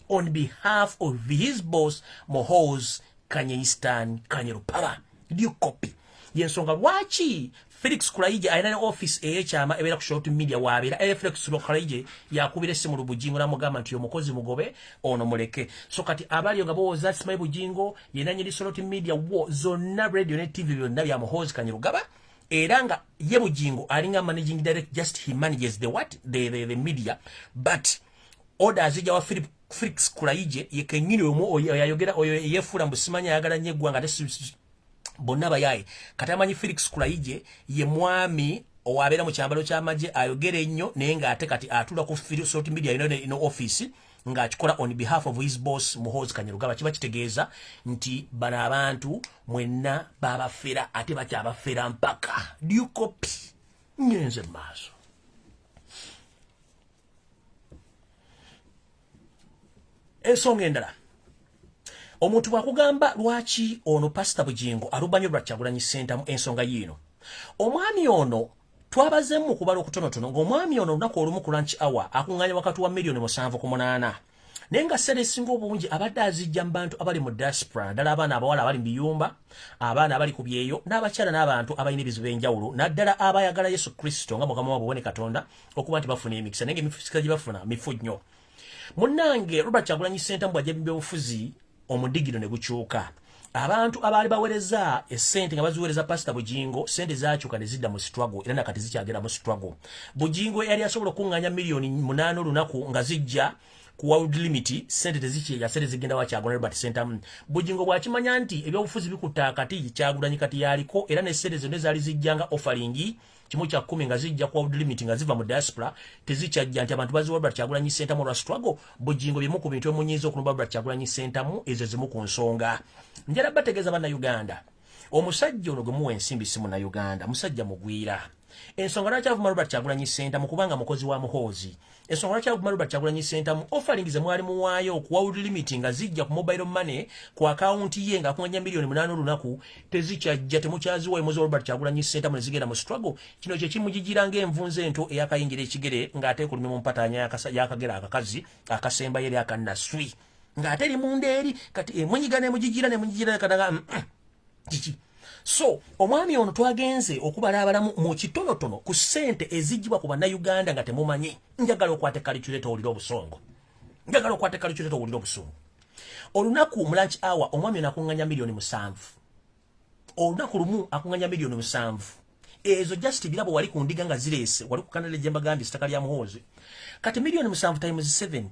on behalf of his boss Muhoozi Kanyirupama. Do you copy? Yensonga lwaki Felix Kuraije ayina office eyekyama ebera ku Soloti Media wabera Felix Kuraije yakubira essimu Bujingo namugamba nti omukozi mugobe ono muleke. So kati abali nga bowooza simanyi Bujingo yena nyiri Soloti Media wo zonna radio ne TV byonna bya Muhoozi Kanyirugaba. Eranga ye Bujingo alinga managing director, just he manages the media, but orders zijja wa Felix Kuraije ye kenyini oyo yayogera oyo yefula mbusimanya yagala nyegwanga bonna bayaye katamanyi Felix Kuraije ye mwami owabera mu kyambalo ky'amagye ayogera ennyo naye nga ate kati atula ku Soloti Media ino office nga akikola on behalf of his boss Muhoozi Kanyirugaba. Kiba kitegeeza nti bana abantu mwenna babafera ate bakyabafera mpaka. Do you copy? Nyenze maaso. Ensonga endala. Omuntu bwakugamba lwaki ono Pastor Bujingo alubanyo Kyagulanyi Center mu ensonga yino. Omwami ono twabazemu okubala okutonotono ng'omwami ono olunaku olumu ku lunch hour akunganya wakati wa $7.8 naye nga ssente esinga obungi abadde azijja mu bantu abali mu diaspora naddala abaana abawala abali mu biyumba abaana abali ku byeyo n'abakyala n'abantu abalina ebizibu enjawulo naddala abayagala Yesu Kristo nga mukama wabwe Katonda okuba nti bafuna emikisa naye ng'emikisa gye bafuna mifu nnyo. Munnange Robert Kyagulanyi Center mbwajja by'obufuzi omudigiro ne gukyuka. Abantu abali bawereza esente nga baziwereza Pastor Bujingo sente zakyuka ne zidda mu struggle era nakati zikyagera mu struggle. Bujingo yali asobola okunganya $8 million olunaku nga zijja ku world limit sente tezikyega sente zigenda wa Kyagulanyi Robert Center. Bujingo bwakimanya nti ebyobufuzi bikutta akati Kyagulanyi kati yaliko era ne sente zonna zaali zijjanga offering kimu kya 10 nga zijja ku limit nga ziva mu diaspora tezikyajja nti abantu baziwa Robert Kyagulanyi Ssentamu lwa struggle bujingo bimu ku bintu emunyiza okulumba Robert Kyagulanyi Ssentamu ezo zimu ku nsonga njala bategeeza bana Uganda omusajja ono gwe muwa ensimbi si muna Uganda musajja mugwira ensonga lwaki avuma Robert Kyagulanyi Ssentamu kubanga mukozi wa muhoozi ensonga lwaki avuma Robert Kyagulanyi Ssentamu offering ze mwali muwaayo ku world limit nga zijja ku mobile money ku account ye nga akunganya milioni 8 olunaku tezikyajja temukyaziwa emozi Robert Kyagulanyi Ssentamu nezigenda mu struggle kino kye kimujijira ng'envunze ento eyakayingira ekigere ng'ate kulumya mu mpatanya yakagera akakazi akasemba yeri akanaswi ng'ate eri mundeeri kati emwenyiga nemujijira kadaga kiki so omwami ono twagenze okubala abalamu mu kitonotono ku ssente ezijjibwa ku bannayuganda nga temumanyi njagala okwate calculator olira obusongo olunaku mu lunch hour omwami ono akunganya milioni 7 olunaku lumu akunganya milioni 7 ezo just birabo wali ku ndiga nga zireese wali ku kanale jemba gambi sitaka lya muhoozi kati milioni 7 times 7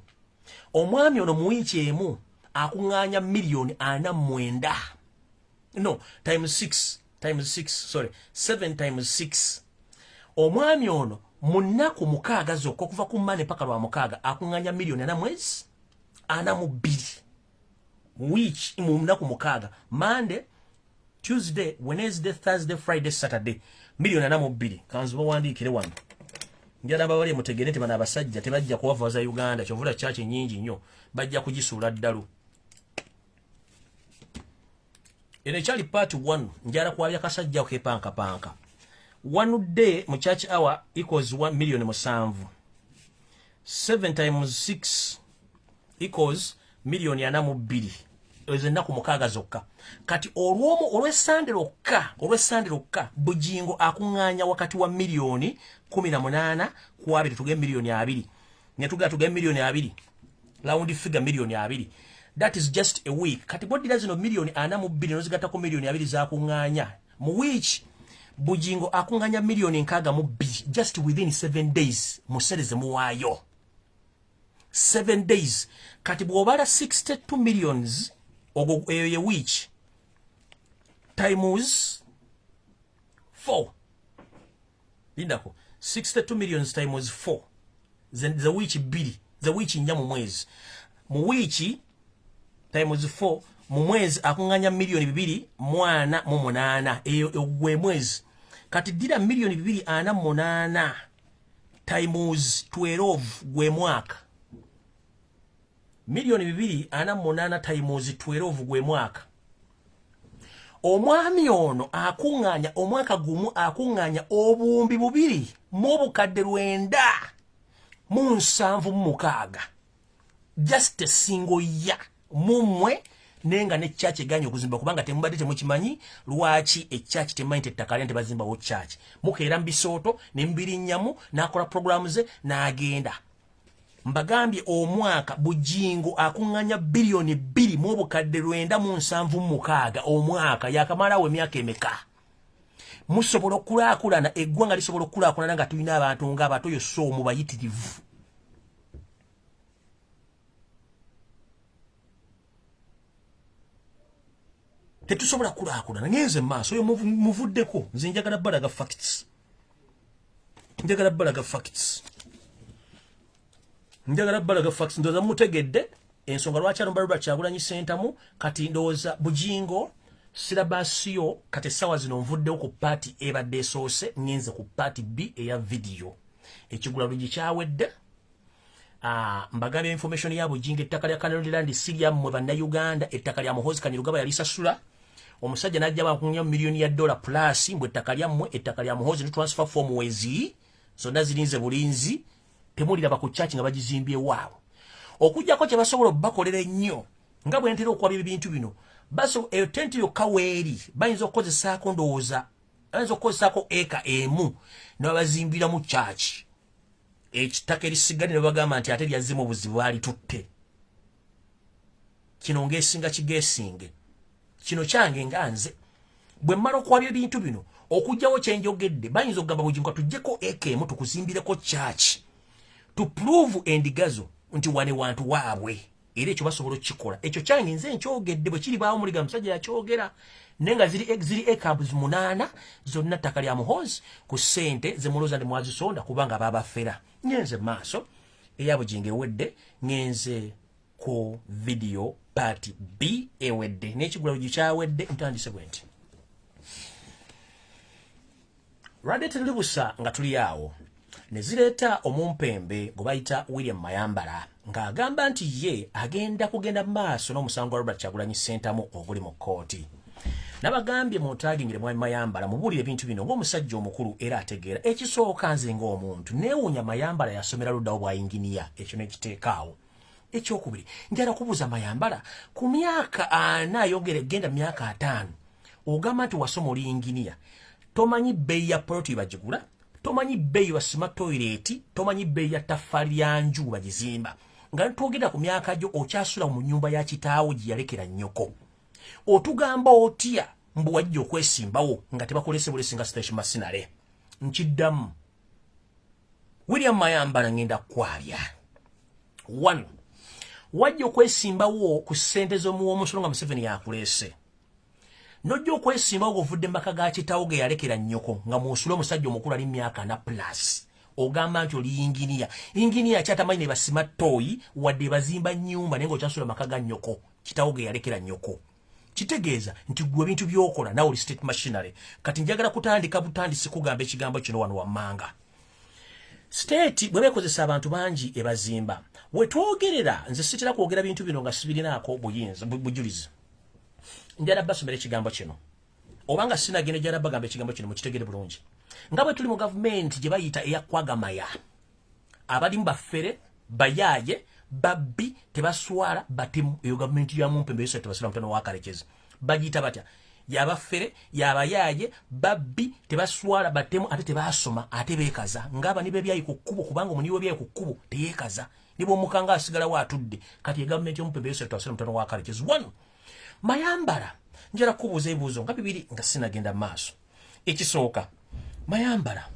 omwami ono mu wiiki emu akunganya milioni 49 no times 6 sorry 7 times 6 omwami ono munaku mukaaga zokko kuva ku mane paka lwa mukaaga akunganya milioni 4 mwezi 42 which munaku mukaaga Monday Tuesday Wednesday Thursday Friday Saturday milioni 42 kanzu bawandikire wano njala babali mutegere nti bana abasajja tebajja kuwava za Uganda kyovula chache nyingi nnyo bajja kujisula ddalu ene chali part 1 njala kwabya kasajja okepanka one day mu church hour equals 1 million musanvu 7 times 6 equals million ya namu 2 ezo naku mukaaga zokka kati olw'esande lokka bujingo akunganya wakati wa milioni 18 kwabiri tuge milioni 2 netuga tuge milioni 2 round figure milioni 2 that is just a week kati bodira zino milioni 42 nozigata ko milioni 2 za kunganya mu which bujingo akunganya milioni 6 just within 7 days musereze muwayo 7 days kati bwobala 62 millions ogo ye which times 4 lindako 62 millions times 4 the which bili the which nyamu mwezi mu which times 4 mu mwezi akunganya milioni 2.8 eyo gwe mwezi kati dira milioni 2.8 times 12 gwe mwaka milioni 2.8 times 12 gwe mwaka omwami ono akunganya omwaka gumu akunganya obuwumbi 2 mu bukadde 976 just a single year mumwe nenga ne church eganya okuzimba kubanga temubadde temukimanyi lwaki echurch temanyi ettaka lya bazimba wo church mukeera mbisooto ne mbiri nyamu nakola programs ze naagenda mbagambye omwaka bujingo akunganya bilioni 2 mu bukadde 976 omwaka yakamala we myaka emeka musobola okulaakulana eggwanga lisobola okulaakulana nga tulina abantu ng'abatoyo so mu bayitirivu tetusobola kulaakulana ngenze maaso oyo muvuddeko nze njagala balaga facts ndoza mutegedde ensonga lwaki alumba Robert Kyagulanyi Ssentamu kati ndowooza bujingo sirabasiyo kati sawa zino nvuddeko ku party ebadde esoose ngenze ku party B eya video ekigula lugi kyawedde mbagambye information ya bujingo ettaka lya Kanaland Syria mu bannayuganda ettaka lya Muhoozi Kanyarugaba yali sasula omusajja najja bakunya milioni ya $, plus mbwe ettaka lya mmwe ettaka lya Muhoozi ne transfer form wezi zonna zirinze bulinzi temulira bakuchachi nga bajizimbye waawo okujjako kye basobola bakolera ennyo nga bwe ntera okwabya ebintu bino baso eyo tenti yokaweeri bayinza okukozesaako ndowooza bayinza okukozesaako eka emu ne babazimbira mu chachi ekitaka erisigadde ne bagamba nti ate lyazzimu obuzibu ali tutte kino ng'esinga kigeesinge kino kyange nga nze bwe mmala okwabya ebintu bino okujjawo kyenjogedde bayinza okugamba bujingo tujjeko eka emu tukuzimbireko chachi to prove endigazo nti wane wantu waabwe era ekyo basobola okukikola ekyo kyange nze nkyogedde bwe kiri baawo muliga musajja yakyogera nenga ziri acres 8 zonna ttaka lya muhozi ku ssente ze mulooza ndi mwazisonda kubanga babafera. Ngenze maaso eyabo jinge wedde ngenze ku video part B ewedde n'ekigulawo gikyawedde ntandise bwenti. Radde terulibusa nga tuli awo ne zireeta omumpembe gwe bayita William Mayambala ng'agamba nti ye agenda kugenda maaso n'omusango gwa Robert Kyagulanyi Ssentamu oguli mu kkooti. Nabagambye muntagingire Mwami Mayambala mubuulire ebintu bino ng'omusajja omukulu era ategeera. Ekisooka nze ng'omuntu neewuunya Mayambala yasomera luddawo bwa yinginiya, ekyo n'ekiteekaawo. Ekyokubiri njala kubuuza Mayambala ku myaka 4 ayogere genda myaka 5 ogamba nti wasoma oli yinginiya, tomanyi bbeeyi ya poloti bagigula, tomanyi bbeeyi wa sima toilet, tomanyi bbeeyi ya ttaffaali lya nju bagizimba, nga twogenda ku myaka gyo okyasula mu nnyumba ya kitaawo gye yalekera nnyoko. Otugamba otya mbu wajja okwesimbawo nga tebakolese bulesi nga station masinale? Nkiddamu William Mayambala ngenda kwabya. 1 wajja okwesimbawo ku ssente z'omuwoomusolo nga Museveni yakulese. Nojja okwesimbawo ovudde maka ga kitaawo ge yalekera nnyoko nga munsula omusajja omukulu ali myaka 4+. Ogamba nti oli yinginiya. Yinginiya kyatamanyi ne basima toyi wadde bazimba nnyumba naye ng'okyasula maka ga nnyoko kitaawo ge yalekera nnyoko. Kitegeeza nti gwe ebintu by'okola nawe oli state machinery. Kati njagala kutandika butandisi kugamba ekigambo kino wano wammanga. State bwe beekozesa abantu bangi ebazimba. We twogerera nze sitera kwogera bintu bino nga sibirinaako bujulizi. Njala basomera ekigambo kino. Obanga sinagenda njala bagamba ekigambo kino mukitegere bulungi. Nga bwe tuli mu gavumenti gye bayita eyakwagamaya. Abalimu baffere, bayaaye, babbi tebaswala batemu. Eyo gavumenti ya mumpembe yose tebasula mutano wakalekezi. Bagiyita batya? Yabaffere, yabayaaye, babbi tebaswala batemu ate tebasoma ate beekaza. Ngaba nibe byayi ku kkubo kubanga omuniwe byayi ku kkubo teyeekaza. Nibo mukanga asigala watudde. Kati ya gavumenti y'omumpembe yose tebasula mutano wakalekezi. 1 Mayambala njala kubuuza ebibuuzo nga bibiri nga sinagenda maaso. Ekisooka Mayambala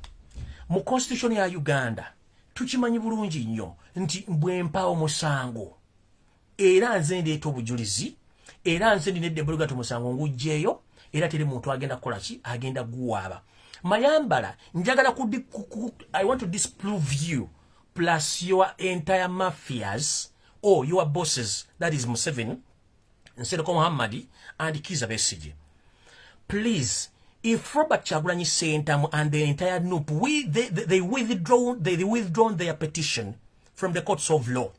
mu constitution ya Uganda tukimanyi bulungi nnyo nti bwe mpawo musango era nze ndeeta obujulizi era nze ndinedde bulugatu musango ngujjeeyo era teri muntu agenda kukola ki agenda guwaaba. Mayambala njagala I want to disprove you plus your entire mafias or your bosses, that is Museveni, Nsereko Muhammad and Kizza Besigye. Please, if Robert Kyagulanyi Ssentamu and the entire NUP, they withdrawn their petition from the courts of law.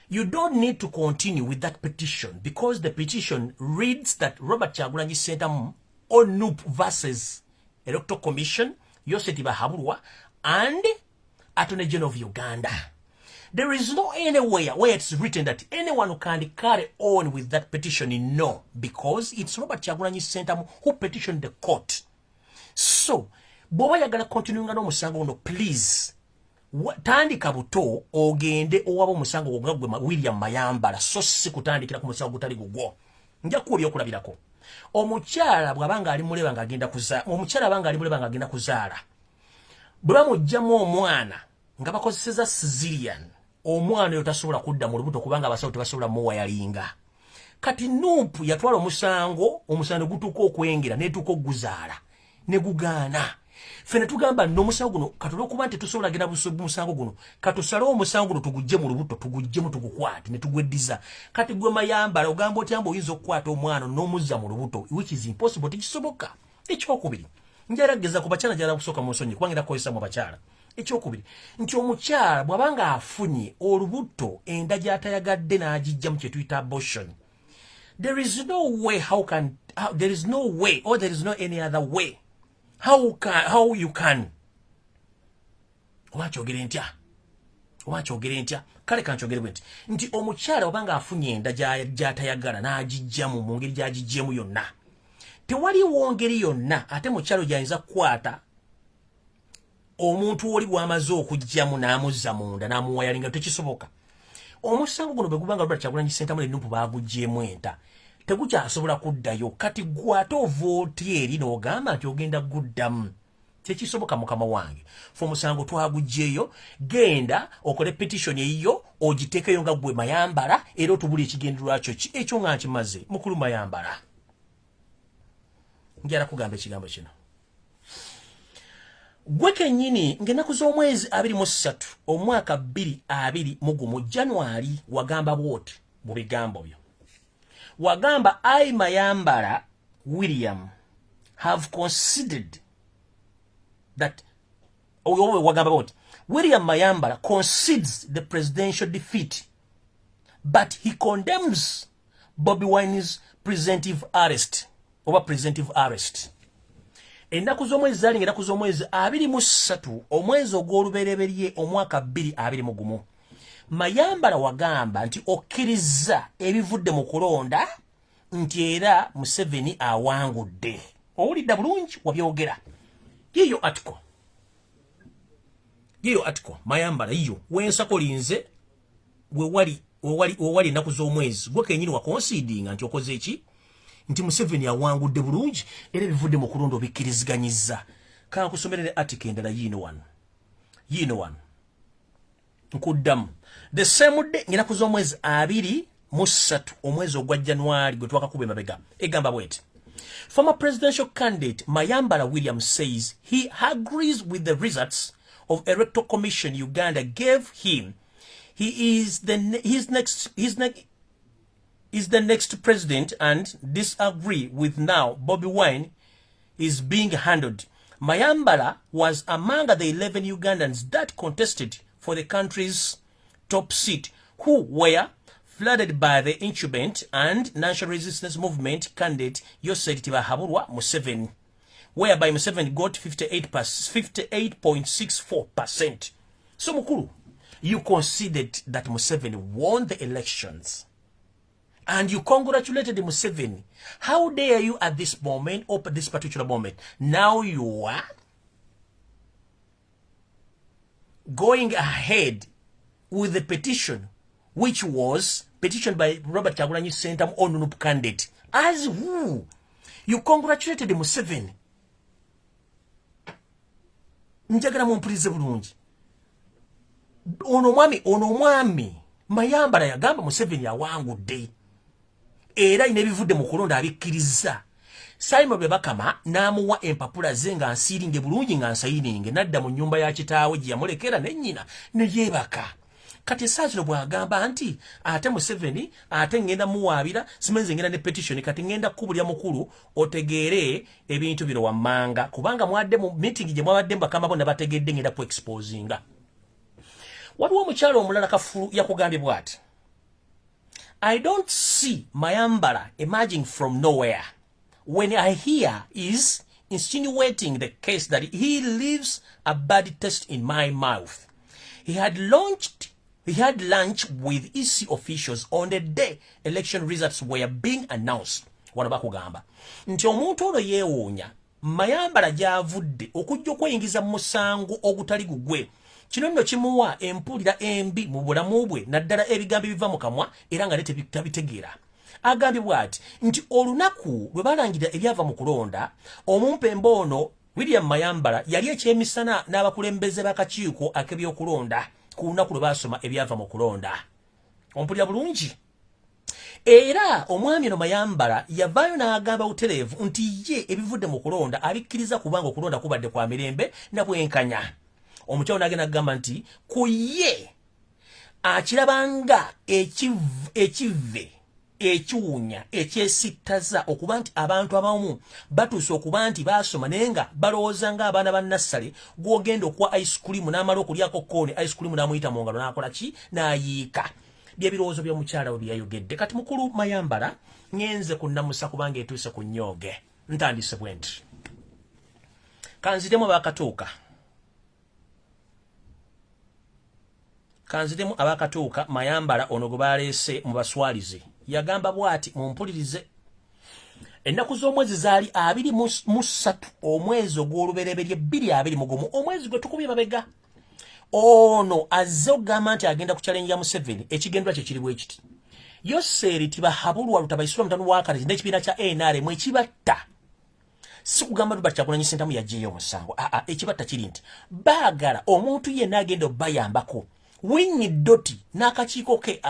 You don't need to continue with that petition because the petition reads that Robert Kyagulanyi Ssentamu on NUP versus Electoral Commission, Yoseti Bahabulwa, and Attorney General of Uganda. There is no anywhere where it's written that anyone who can carry on with that petition in no, because it's Robert Kyagulanyi Ssentamu who petitioned the court. So, bw'oba yagala continuing n'omusango guno, please, tandika buto ogende owaba omusango nga gwe William Mayambala, so si kutandikira ku musango gutali gugwo. Nja kuwulira okulabirako. Omukyala bw'abanga ali muleba ng'agenda kuzaala, bwe bamugyamu omwana nga bakozeseza Sicilian, omwana oyo tasobola kudda mu lubuto kubanga abasawo tebasobola muwayalinga. Kati NUP yatwala omusango gutuuka okwengera netuuka okuguzaala ne gugaana. Fene tugamba n'omusango guno katulwokuba nti tusobola genda musango guno katusalewo omusango guno tugujje mu lubuto tugugjemu tugukwate ne tugweddiza. Kati gwe Mayambala ogamba otya mbu oyinza okukwata omwana n'omuzza mu lubuto, which is impossible, tekisoboka. Ekyokubiri njarageza ku bakyala njala kusooka mu nsonyi kubanga ndakozesa mu bakyala. Ekyokubiri nti omukyala bw'abanga afunye olubuto enda gy'atayagadde n'agijja mu kye tuyita abortion, there is no way there is no way or there is no any other way how you can oba kyogere ntya kale kankyogere bwe nti omukyala bw'abanga afunye enda gy'atayagala n'agijjamu mu ngeri gy'agijjemu yonna, tewaliwo ngeri yonna ate mukyalo gy'ayinza kukwata omuntu oli bw'amaze okujjamu n'amuzza munda n'amuwayalinga, tekisoboka. Omusango guno bwe gubanga Robert Kyagulanyi Ssentamu ne NUP baaguggyemu enta, tegukyasobola kuddayo. Kati gwe ate ovooti eri n'ogamba nti ogenda guddamu, tekisoboka mukama wange. Fe omusango twaguggyeyo, genda okole petition eyiyo ogiteekeyo nga gwe Mayambala era otubula ekigendererwa kyo ki ekyo nga nkimaze. Mukulu Mayambala, njala kugamba ekigambo kino gwe kennyini ng'ennaku z'omwezi 23 omwaka 2021 January wagamba bwoti mu bigambo byo wagamba I Mayambala William have considered that wagamba bwoti William Mayambala concedes the presidential defeat but he condemns Bobi Wine's presumptive arrest ennaku z'omwezi zaali ng'ennaku z'omwezi 23 omwezi ogw'olubereberye omwaka 2021 Mayambala wagamba nti okkiriza ebivudde mu kulonda nti era Museveni awangudde owulidde bulungi wabyogera yiyo article Mayambala yiyo wensako linze we wali ennaku z'omwezi gwe kenyini wa conceding nti okoze eki nti Museveni awangudde bulungi era ebivudde mu kulonda obikkiriziganyizza kankusomerere article endala yino wano nkuddamu the same day ng'ennaku z'omwezi 23 omwezi ogwa January gwe twakakuba emabega egamba bweti former presidential candidate Mayambala William says he agrees with the results of Electoral Commission Uganda gave him. He is the next president and disagree with now Bobi Wine is being handled. Mayambala was among the 11 Ugandans that contested for the country's top seat who were flooded by the incumbent and national resistance movement candidate Yoseri Tibahaburwa Museveni, whereby Museveni got 58.64%. So Mukulu, you considered that Museveni won the elections and you congratulated Museveni. How dare you at this moment, or at this particular moment, now you are going ahead with the petition, which was petitioned by Robert Kyagulanyi Ssentamu Onunupu candidate. As who? You congratulated Museveni. Njagala mumpulirize bulungi. Ono mwami Mayambala yagamba Museveni awangudde. Era inebivudde mu kulonda abikkiriza. Simon Bakama n'amuwa empapula ze nga nsiringe bulungi nga nsayininge nadda mu nyumba ya kitaawe gye yamulekera ne nnyina ne yeebaka. Kati saakino bw'agamba nti ate Museveni ate ngenda muwaabira simenze ngenda ne petition kati ngenda kubulya mukulu otegeere ebintu bino wammanga kubanga mwadde mu meeting gye mwabadde Bakama bonna bategedde ngenda ku exposinga. Waliwo omukyalo omulala Kafulu yakugambye bw'ati. I don't see Mayambala emerging from nowhere. When I hear is insinuating the case that he leaves a bad taste in my mouth. He had lunch with EC officials on the day election results were being announced. Wanabakugamba. Nti omuntu ono yeewuunya Mayambala gy'avudde okujja okweyingiza mu musango ogutali gugwe. Kino nno kimuwa empulira embi mu bulamu bwe naddala ebigambo biva mu kamwa era nga tabitegeera. Agambye bw'ati nti olunaku lwe balangira ebyava mu kulonda omumpembe ono William Mayambala yali ekyemisana n'abakulembeze b'akakiiko ak'ebyokulonda ku lunaku lwe baasoma ebyava mu kulonda. Ompulira bulungi. Era omwami ono Mayambala yavaayo n'agamba butereevu nti ye ebivudde mu kulonda abikkiriza kubanga okulonda kubadde kwa mirembe na bwenkanya. Omukyalo n'agenda agamba nti ku ye akirabanga ekive ekiwunya ekyesittaza okuba nti abantu abamu batuuse okuba nti baasoma naye nga balowooza ng'abaana ba nassale gw'ogenda okuwa ice cream n'amala okulyako kooni ice cream n'amuyita mu ngalo n'akola ki n'ayiika. By'ebirowoozo by'omukyala we byayogedde. Kati mukulu Mayambala ngenze kunnamusa kubanga etuuse ku nnyooge. Ntandise bwe nti kanzitemu abakatuuka Mayambala ono gwe baleese mu baswalize yagamba bw'ati mumpulirize. Ennaku z'omwezi zaali 23 omwezi ogw'olubereberye 2021 omwezi gwe tukubye mabega. Ono azze okugamba nti agenda ku challenge ya Museveni ekigendwa kye kiri bwe kiti. Yoseri Tibahaburwa lutabayisula mutano wakati n'ekibiina kya NRM ekibatta. Si kugamba Robert Kyagulanyi Ssentamu yaggyeyo omusango. Ekibatta kiri nti baagala omuntu yenna agenda obayambako. Winnie Doti n'akakiiko ke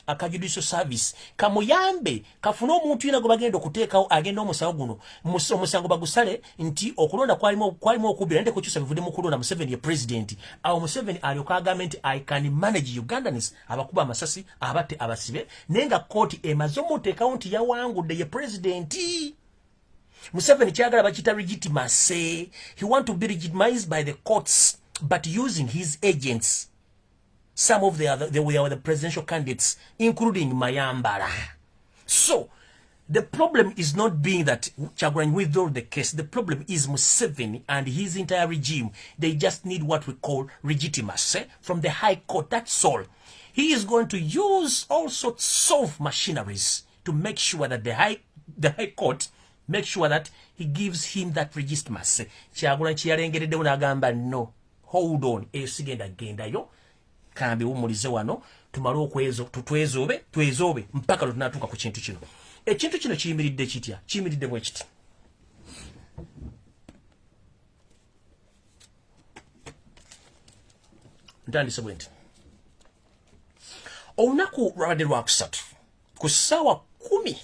akajudicial service kamuyambe kafuna omuntu yina gobagenda okuteekawo agenda omusango guno omusango bagusale nti okulonda kwalimu okubira nte kukyusa bivudde mu kulonda Museveni ye president awo Museveni alyoka agamba nti I can manage Ugandans abakuba amasasi abatte abasibe nenga kooti emaze omuteekawo nti yawangudde ye president. Museveni kyagala bakita legitimacy. He want to be legitimized by the courts but using his agents. Some of they were the presidential candidates, including Mayamala. So, the problem is not being that Kyagulanyi withdrew the case. The problem is Museveni and his entire regime. They just need what we call legitimacy from the High Court. That's all. He is going to use all sorts of machineries to make sure that the High Court make sure that he gives him that legitimacy. Kyagulanyi kyalengereddewo n'agamba no. Hold on. Esigenda gendayo. Kambi umulize wano tumale okwezo twezobe mpaka tunatuka ku kintu kino. Ekintu kino kiyimiridde kitya? Kiyimiridde bwe kiti. Ntandise bwe nti. Olunaku lwabadde lwakusatu ku ssaawa 10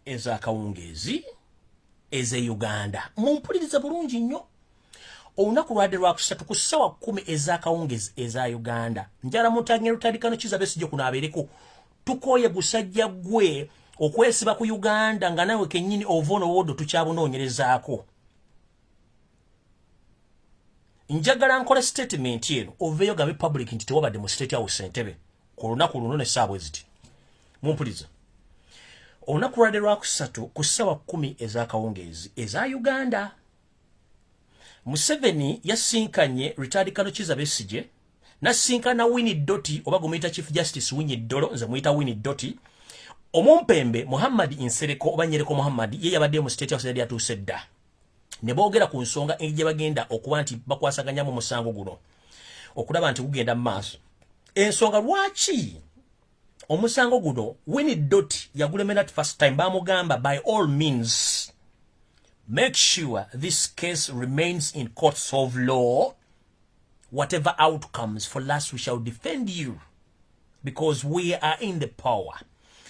ez'akawungeezi eze Uganda. Mumpuliriza bulungi nnyo. Olunaku lwadde lwakusatu ku ssaawa 10 ez'akawungeezi eza Uganda. Njala mutange lutandikano Kizza Besigye kuno abeereko. Tukooye gusajja gwe okwesiba ku Uganda nga nawe kennyini ovono wodo tukyabunoonyerezaako. Njagala nkole statement eno oveeyo gabe public nti tewabadde mu State House Entebbe ku lunaku luno n'essaawa bwe ziti. Mumpuliriza. Olunaku lwadde lwakusatu ku ssaawa 10 ez'akawungeezi eza Uganda. Museveni yasinkanye retired Kizza Besigye nasinkana Winnie Doti oba gumuyita Chief Justice Winnie Dolo nze muyita Winnie Doti omumpembe Muhammad Nsereko oba Nsereko Muhammad ye yabadde mu State House yali atuuse dda ne boogera ku nsonga gye bagenda okuba nti bakwasaganya mu musango guno okulaba nti gugenda mu maaso. Ensonga lwaki omusango guno Winnie Doti yagulemera first time bamugamba by all means make sure this case remains in courts of law. Whatever outcomes, for us we shall defend you because we are in the power.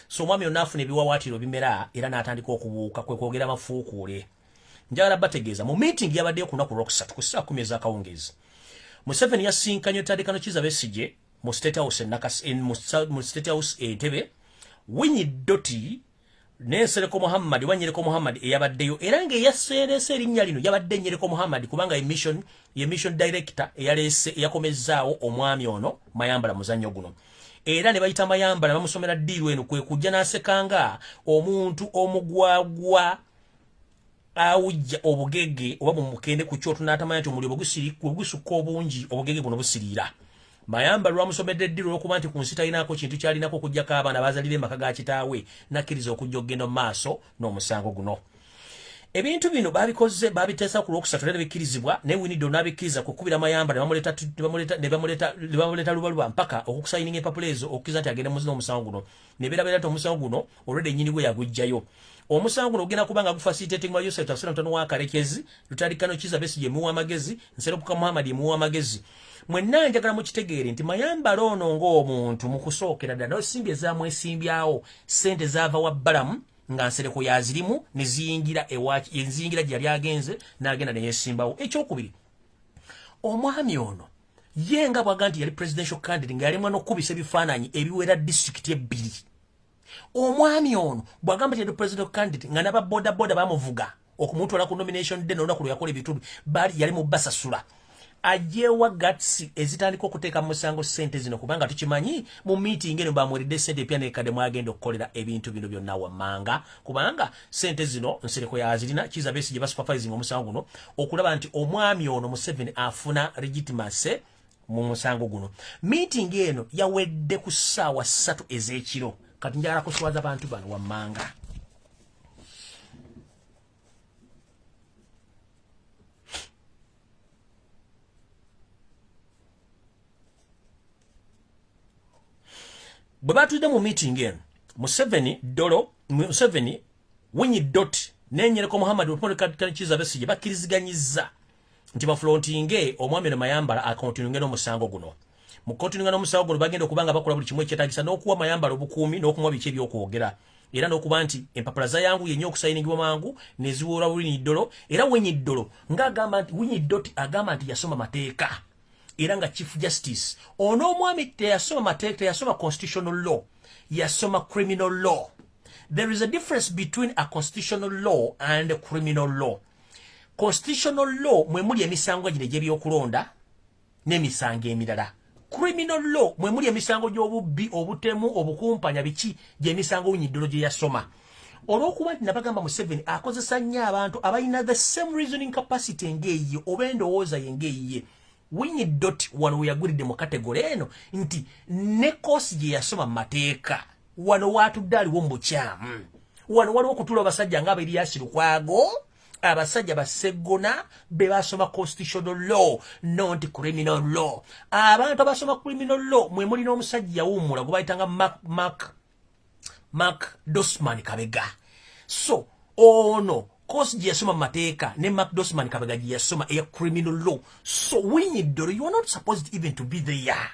So mwami onafune ebiwawaatiro bimera era n'atandika okubuuka kwe kwogera mafuukuule. Njagala bategeeza mu meeting yabaddeyo ku lunaku lwokusatu ku ssaawa 10 ez'akawungeezi. Museveni yasinkanye Tandikano Kizza Besigye mu State House mu State House Entebbe. Winnie Doti Nsereko Muhammad Nsereko Muhammad eyabaddeyo era ng'eyaseerese erinnya lino yabadde Nsereko Muhammad kubanga mission director eyaleese yakomezzaawo omwami ono Mayambala muzannyo guno. Era ne bayita Mayambala bamusomera ddiiru eno kwe kujja n'asekanga omuntu omugwagwa awujja obugege oba mumukende ku kyoto n'atamanya nti omuliro gusukka obungi obugege buno busiriira. Mayambala lwamusomedde ddiiru olw'okuba nti ku nsi talinaako kintu kyalinako okuggyako abaana bazalire maka ga kitaawe nakkiriza okujja okugenda mu maaso n'omusango guno. Ebintu bino babikoze babiteesa ku lwokusatu era bikkirizibwa ne Winnie Dolo n'abikkiriza kukubira Mayambala ne bamuleta lubalwa mpaka okusayininga empapula ezo okukiriza nti agenda n'omusango guno. Ne beerabeera nti omusango guno olwedde ennyini gwe yagujjayo. Omusango guno ogenda kubanga gufacilitating wa Yosef Takusira Mutano wa Kalekezi, Tandikano Kizza Besigye muwa amagezi, Nsereko Muhammad muwa amagezi. Mwenna njagala mukitegeere nti Mayambala ono ng'omuntu mu kusookera ddala n'osimbi ezaamwesimbyawo ssente zaava wa bbalamu nga Nsereko yazirimu ne ziyingira enziyingira gye yali agenze n'agenda ne yeesimbawo. Ekyokubiri, omwami ono ye nga bwaga nti yali presidential candidate nga yalimwa n'okkubisa ebifaananyi ebiwera disitulikiti ebbiri. Omwami ono bwagamba nti yali presidential candidate nga n'ababodaboda bamuvuga okumutwala ku nomination day n'olunaku lwe yakola ebitundu bali yali mu basasula. Ajewa gatsi ezitandika okuteeka mu musango ssente zino kubanga tukimanyi mu meeting eno bamweredde ssente pya nekadde mwagenda okukolera ebintu bino byonna wammanga kubanga ssente zino Nsereko yazirina Kizza Besigye basupervising omusango guno okulaba nti omwami ono Museveni afuna legitimacy mu musango guno. Meeting eno yawedde ku ssaawa 3 ez'ekiro. Kati njagala kuswaza abantu bano wammanga. Bwe batudde mu meeting eno Museveni Winnie Doti ne Nsereko Muhammad Tandikano Kizza Besigye bakkiriziganyizza nti bafulontinge omwami ne Mayambala akontinunge n'omusango guno. mu continuing n'omusawo guno bagenda okubanga bakola buli kimu ekyetaagisa n'okuwa Mayambala obukuumi n'okumuwa biki ebyokwogera era n'okuba nti empapula za yangu yenye okusayiningibwa mangu neziwola Winnie Dolo era Winnie Dolo ng'agamba nti Winnie Dot agamba nti yasoma mateeka era nga Chief Justice ono omwami teyasoma mateeka teyasoma constitutional law yasoma criminal law. There is a difference between a constitutional law and a criminal law. Constitutional law mwe muli emisango gino egy'ebyokulonda n'emisango emirala. Criminal law mwe muli emisango gy'obubbi obutemu obukumpanya biki gy'emisango Winnie Dolo gye yasoma. Olw'okuba nti nabagamba Museveni akozesa nnyo abantu abalina the same reasoning capacity ng'eyiye oba endowooza ye ng'eyiye. Winnie Dot wano we yagulidde mu kategori eno nti ne koosi gye yasoma mateeka wano waatudde aliwo mu bukyamu wano waliwo okutuula abasajja ng'Aberias Lukwago abasajja baseggona be basoma constitutional law not criminal law. Abantu abasoma criminal law mwe mulina omusajja yawummula gwe bayitanga Mark Dosman Kabega. So ono course gye yasoma mateeka ne Mark Dosman Kabega gye yasoma eya criminal law. So Winnie Dolo, you are not supposed even to be there.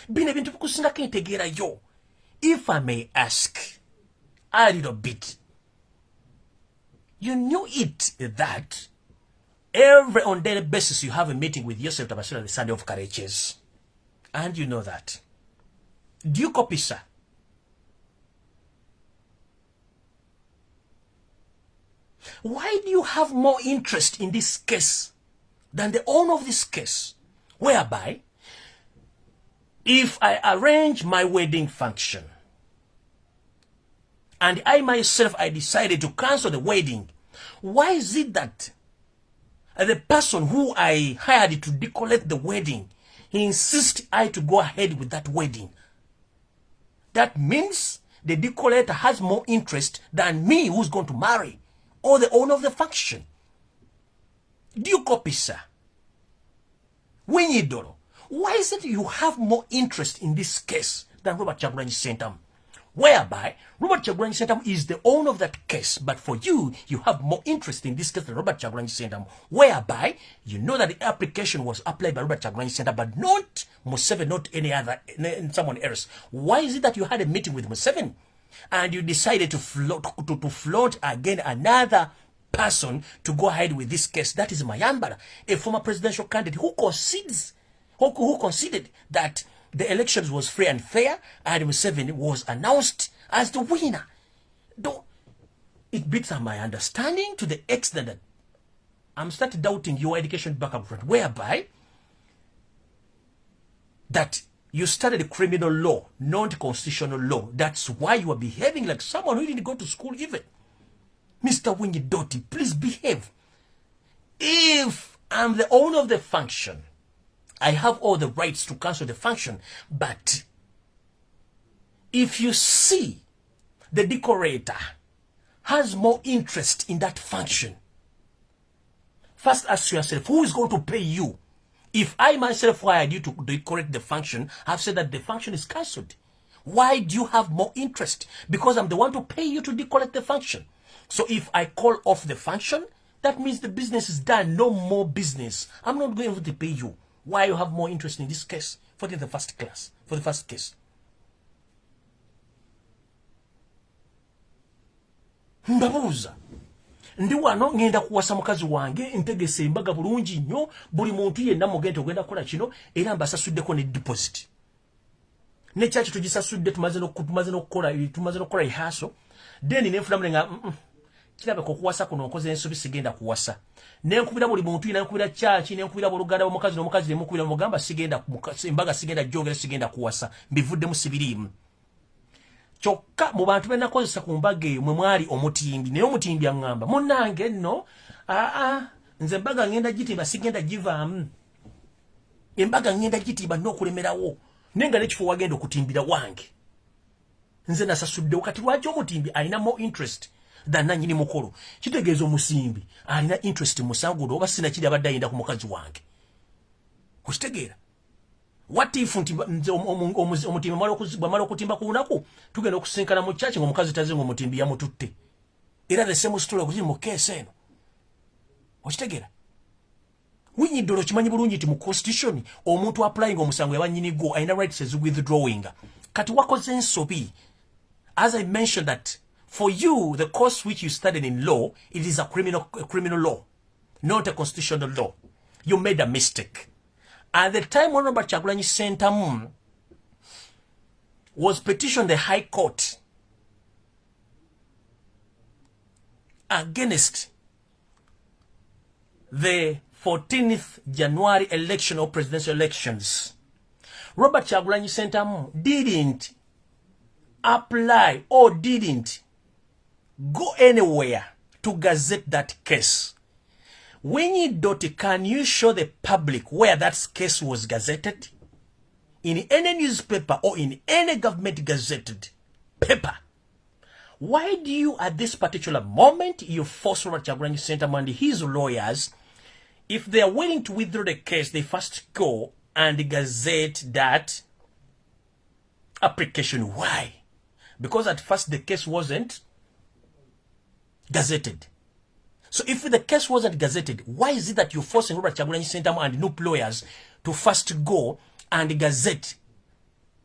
Bino ebintu bikusingako entegeera yo. If I may ask a little bit, you knew it that on daily basis you have a meeting with yourself Tabasura the Sunday of Kareches. And you know that. Do you copy, sir? Why do you have more interest in this case than the owner of this case? Whereby, if I arrange my wedding function and I myself, I decided to cancel the wedding, why is it that the person who I hired to decorate the wedding, he insists I to go ahead with that wedding? That means the decorator has more interest than me who's going to marry, or the owner of the function. Do you copy, sir? Winnie Dolo, why is it you have more interest in this case than Robert Kyagulanyi Ssentamu? Whereby, Robert Kyagulanyi Ssentamu is the owner of that case, but for you, you have more interest in this case than Robert Kyagulanyi Ssentamu. Whereby, you know that the application was applied by Robert Kyagulanyi Ssentamu, but not Museveni, not any other, someone else. Why is it that you had a meeting with Museveni and you decided to float again another person to go ahead with this case? That is Mayambala, a former presidential candidate who considered that the elections was free and fair and Museveni was announced as the winner. Though it beats on my understanding to the extent that I'm starting doubting your education background, whereby that you studied criminal law, not constitutional law. That's why you are behaving like someone who didn't go to school even. Mr. Winnie Dotty, please behave. If I'm the owner of the function, I have all the rights to cancel the function. But if you see the decorator has more interest in that function, first ask yourself, who is going to pay you? If I myself hired you to decorate the function, I've said that the function is cancelled. Why do you have more interest? Because I'm the one to pay you to decorate the function. So if I call off the function, that means the business is done. No more business. I'm not going to pay you. Why you have more interest in this case for the first case? Mbabuuza. Ndi wano ngenda kuwasa mukazi wange ntegese embaga bulungi nnyo buli muntu yenna mugenda ogenda kukola kino era mbasasuddeko ne deposit. Ne kyaki tugisasudde tumaze n'okukola ihaso. Then nenfuna mulenga kirabe ko kuwasa kuno nkoze ensobi sigenda kuwasa. Nenkubira buli muntu ina nkubira kyaki nenkubira buluganda omukazi n'omukazi nemukubira mugamba sigenda embaga sigenda jogera sigenda kuwasa mbivudde mu sibirimu. Kyokka mu bantu benakozesa ku mbaga eyo mwe mwali omutimbi naye omutimbi aŋŋamba munnange nno nze embaga ngenda gitimba sigenda givaamu embaga ngenda gitimba n'okulemerawo naye nga n'ekifo wagenda okutimbira wange nze nasasuddewo kati lwaki omutimbi alina more interest than nannyini mukolo kitegeeza omusimbi alina interest mu musango oba sinakiri abadde ayenda ku mukazi wange okitegeera. What if omutimbi bwamala okutimba ku lunaku tugenda okusinkana mu kyaki ng'omukazi taze ng'omutimbi yamututte era the same story okuli mu keesi eno okitegeera. Winyi Dolo chimanyi bulungi ti mu constitution omuntu applying omusango yabanyinigo ayina rights as withdrawing. Kati wakoze ensobi. As I mentioned that for you, the course which you studied in law, it is a criminal law, not a constitutional law. You made a mistake. At the time when Robert Kyagulanyi Ssentamu was petitioned the High Court against the 14th January election or presidential elections, Robert Kyagulanyi Ssentamu didn't apply or didn't go anywhere to gazette that case. Winnie Doty, can you show the public where that case was gazetted? In any newspaper or in any government gazetted paper? Why do you, at this particular moment, you force Robert Kyagulanyi Ssentamu and his lawyers, if they are willing to withdraw the case, they first go and gazette that application? Why? Because at first the case wasn't gazetted. So if the case wasn't gazetted, why is it that you're forcing Robert Kyagulanyi Ssentamu and NUP lawyers to first go and gazette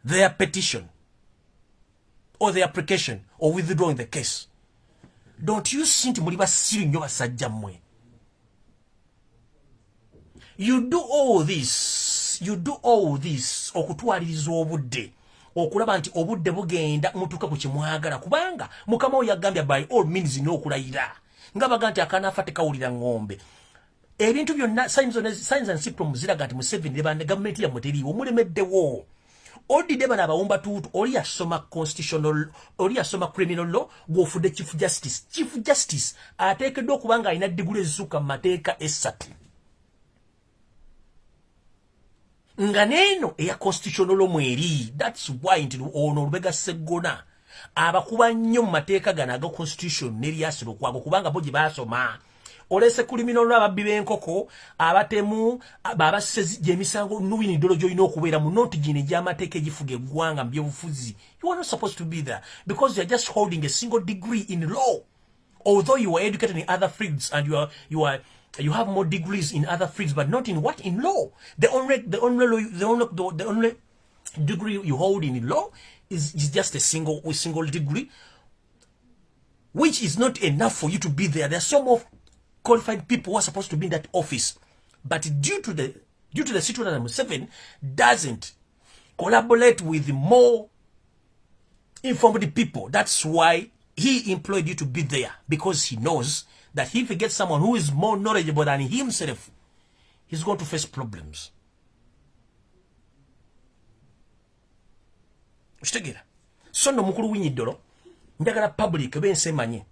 their petition or their application or withdrawing the case? Don't you think muli basiru nnyo basajja mmwe? You do all this okutwaliriza obudde, okulaba nti obudde bugenda mutuuka ku kimwagala, kubanga mukama we yagambye by all means n'okulayira nga baga nti akanafa tekawulira ng'ombe. Ebintu byonna signs and symptoms ziraga nti Museveni ne gavumenti yammwe teriiwo, mulemeddewo. Odidde bano abawumba tuutu, oli yasoma constitutional, oli yasoma criminal law, gw'ofudde chief justice. Chief justice ateekeddwa okuba nga alina diguli ezisuka mu mateeka 3. Nga neeno eya constitutional law mweri. That's why nti ono Lubega Sseggona abakuba nnyo mu mateeka gano aga constitution n'eryasiro kwago, kubanga bo gye baasoma. Olese criminal law ababbi b'enkoko, abatemu, abasezi gy'emisango Winnie Dolo gy'olina okubeera mu noti gino egy'amateeka egifuga eggwanga mu byobufuzi. You are not supposed to be there because you are just holding a single degree in law. Although you are educated in other fields and you have more degrees in other fields, but not in what? In law. The only degree you hold in law is just a single degree, which is not enough for you to be there. There are some of qualified people who are supposed to be in that office, but due to the situation that Museveni doesn't collaborate with more informed people, that's why he employed you to be there, because he knows that if he gets someone who is more knowledgeable than himself, he's going to face problems. So no mukulu Winnie Dolo njagala public bense manye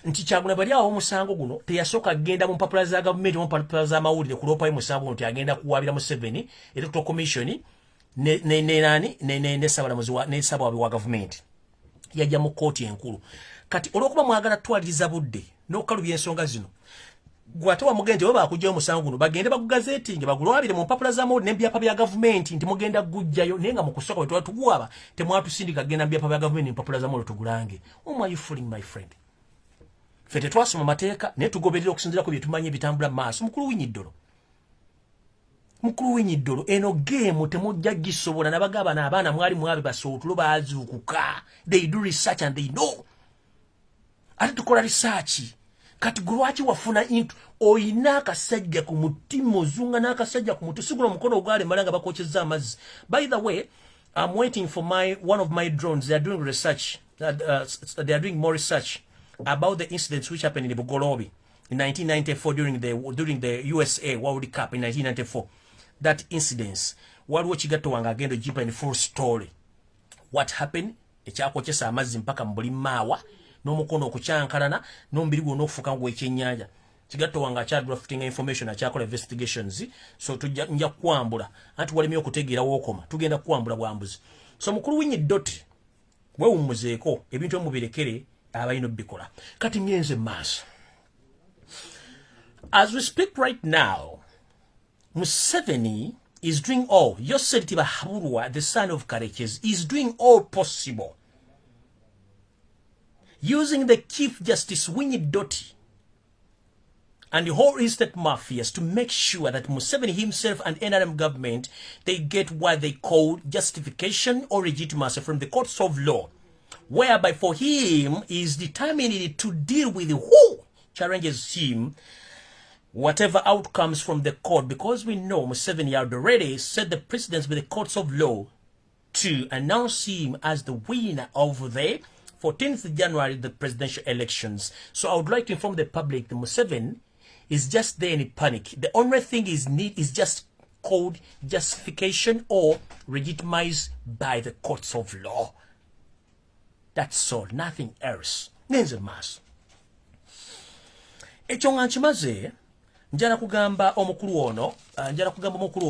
nti Kyagulanyi bali awo musango guno teyasooka agenda mu mpapula za government, mu mpapula za mawulire kuloopayo musango nti agenda kuwabira Museveni Electoral Commission ne Ssaabalabirizi wa government. Yajja mu kooti enkulu. Kati olwokuba mwagala twaliriza budde n'okalubya ensonga zino, gwate wamugende oba akujjayo musango guno bagende bagugazetinge bagulwabire mu mpapula za mawulire n'ebyapa bya government nti mugenda gujjayo, naye nga mu kusooka bwe twatuguwaba temwatusindika genda mu byapa bya government mpapula za mawulire tugulange. Whom are you fooling, my friend? Fete twasoma mateeka naye tugoberera okusinziira ku bye tumanyi ebitambula mu maaso. Mukulu Winnie Dolo eno game temujja gisobola nabagaba n'abaana mwali mwabe basootulo baazuukuka. They do research and they know. Ate tukola research. Kati lwaki wafuna into oyina akasajja ku mutima ozunga n'akasajja ku mutima sigula omukono ogwale malanga bakokyezza amazzi. By the way, I'm waiting for one of my drones. They are doing research. They are doing more research about the incidents which happened in Bugolobi in 1994 during the USA World Cup in 1994. That incidents, waliwo kigatto wange agenda jipa in full story. What happened? Ekyakokyesa amazzi mpaka mbuli maawa n'omukono okukyankalana n'omubiri gwonna okufuuka ng'ekyennyanja. Kigatto wange akyadrafting information, akyakola investigations. So nja kukwambula anti walemye okutegeera wookoma tugenda kukwambula bwambuzi. So mukulu Winnie Doty weewummuzeeko ebintu emubirekere abalina obikola. Kati ngenze maaso. As we speak right now, Museveni is doing all. Yoseri Tibahabulwa, the son of Karekezi, is doing all possible, using the Chief Justice Winnie Doty and the whole estate mafias to make sure that Museveni himself and NRM government, they get what they call justification or legitimacy from the courts of law, whereby for him is determined to deal with who challenges him, whatever outcomes from the court, because we know Museveni had already set the precedence with the courts of law to announce him as the winner of the 14th January, the presidential elections. So I would like to inform the public that Museveni is just there in panic. The only thing is need is just called justification or legitimized by the courts of law. That's all, nothing else. Nenze maso. Ekyo nga nkimaze, njala kugamba omukulu ono,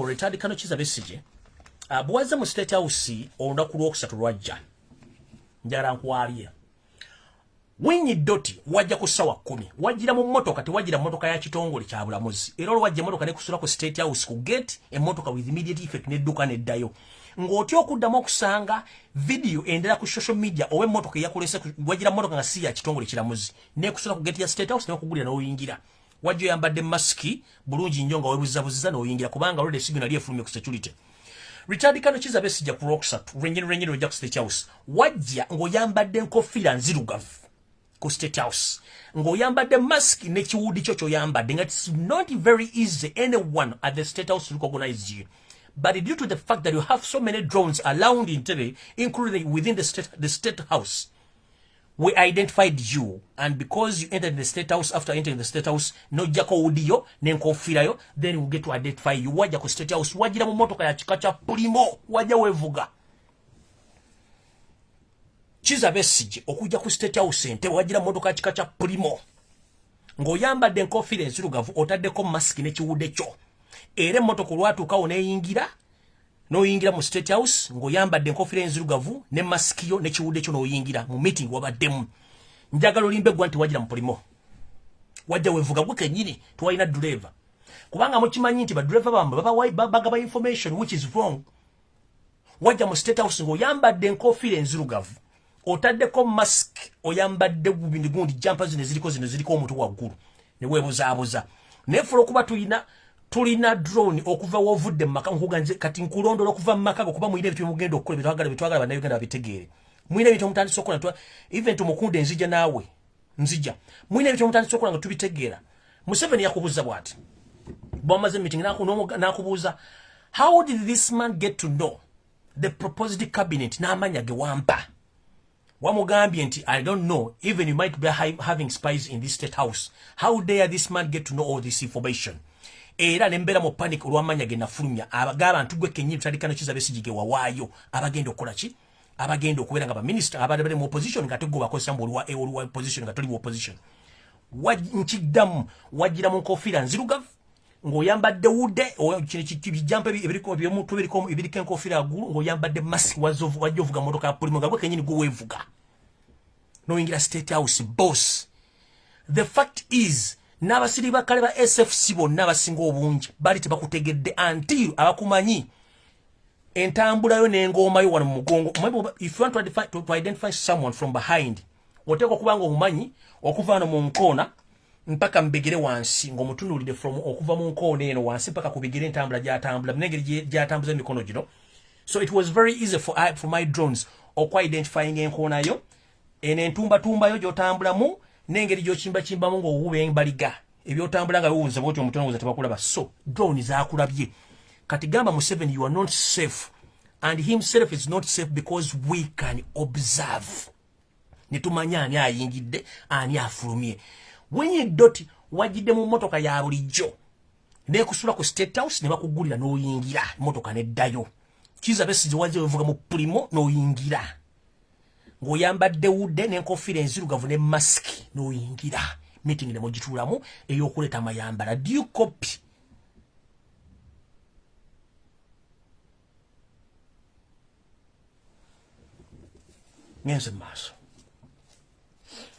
retired Colonel Kizza Besigye, bwazze mu State House olunaku lwokusatu lwajja. Njala nkwalye. Winyi doti wajja ku ssawa 10. Wajjira mu mmotoka, tewajjira mmotoka ya kitongole kya bulamuzi. Era olwajja emmotoka ne kusula ku State House ku gate emmotoka with immediate effect nedduka neddayo. Ng'otya okuddamu okusanga video endera ku social media owe emmotoka eyakolese wajjira mmotoka nga si ya kitongole kiramuzi. Ne kusula ku gate ya State House n'okugulira n'oyingira. Wajja yambadde maski bulungi nnyo nga webuzabuziza n'oyingira kubanga olwedde signal yali efulumye ku security. Richard Kano Kizza Besigye ku Rocksat renyen ojja ku State House. Wajja ng'oyambadde enkofiira nzirugavu ku State House. Ng'oyambadde mask ne kiwudi kyo ky'oyambadde nga it's not very easy anyone at the State House to recognize you. But due to the fact that you have so many drones around in Entebbe, including within the state house, we identified you. And because you entered the State House, after entering the State House, no jako udiyo, nenkofirayo, then we get to identify you. Waja ku State House, wajira mu motoka ya chikacha pulimo, waja wevuga. Kizza Besigye okujja ku State House Entebbe wajira mu motoka ya chikacha pulimo. Ng'oyambadde enkofiira enzirugavu otaddeko mask ne kiwudde kyo. Ere motoka lwatuukawo n'oyingira mu State House ng'oyambadde enkofiira enzirugavu ne maskiyo ne kiwudde kyo n'oyingira mu meeting wabaddemu. Njagala olimbe gwa nti wajira mu pulimo. Wajja wevuga gwe kennyini tewalina driver. Kubanga mukimanyi nti badriver bamwe bagaba information which is wrong. Wajja mu State House ng'oyambadde enkofiira enzirugavu. Otaddeko mask oyambadde gundi jumper zino ziriko omuntu waggulu. Ne weebuzaabuza. Nefuula okuba tulina drone okuva wovudde maka nkuganze kati nkulondola okuva maka okuba mwine bitu mugendo okukola bitwagala banayo genda babitegeere. Mwine bitu mutandise okola twa event mukunde nzija nawe. Nzija. Mwine bitu mutandise okola nga tubitegeera. Museveni yakubuza bwati. Bwamaze meeting nakubuza how did this man get to know the proposed cabinet n'amanya ge wampa? Wamugambye nti I don't know, even you might be having spies in this State House. How dare this man get to know all this information? Era nembera mu panic olwamanya ge nafulumya abagaba ntugwe kenyi tutandikano Kizza Besigye wawaayo abagenda okola ki abagenda okubeera nga ba minister abadde mu opposition nga tegoba ko sambo olwa opposition nga tuli mu opposition nchiddamu wajira mu kofiira nzirugavu ng'oyambadde wude kijampa ebiriko by'omuntu biriko ebiriko enkofiira agulu ng'oyambadde mask wajja ovuga motoka ya pulimo nga gwe kennyini gwe weevuga n'oyingira State House boss. The fact is n'abasiri bakale ba SFC bonna abasinga obungi bali tebakutegedde until abakumanyi entambula yo n'engoomayo wano mu mugongo. If you want to identify someone from behind oteekwa okubanga omumanyi okuva wano mu nkoona mpaka mbigire wansi ng'omutunuulire from okuva mu nkoona eno wansi mpaka ku bigire entambula gy'atambula n'engeri gy'atambuza emikono gino. So it was very easy for my drones okwa-identifying enkoona yo entumbatumbayo gy'otambulamu n'engeri gy'okimbakimbamu ng'owuba embaliga ebyotambula nga biwuza bwotyo omutongoza tebakulaba. So drone zaakulabye kati gamba Museveni you are not safe and himself is not safe because we can observe netumanya ani ayingidde ani afulumye. Wenye doti wajidde mu motoka ya bulijjo nekusula ku State House ne bakugulira n'oyingira motoka neddayo. Kizza Besigye wajja wevuga mu pulimo n'oyingira ng'oyambadde wude n'enkofiira enzirugavu ne mask n'oyingira meeting ne mugituulamu ey'okuleeta amayambala. Do you copy? Ngenze maaso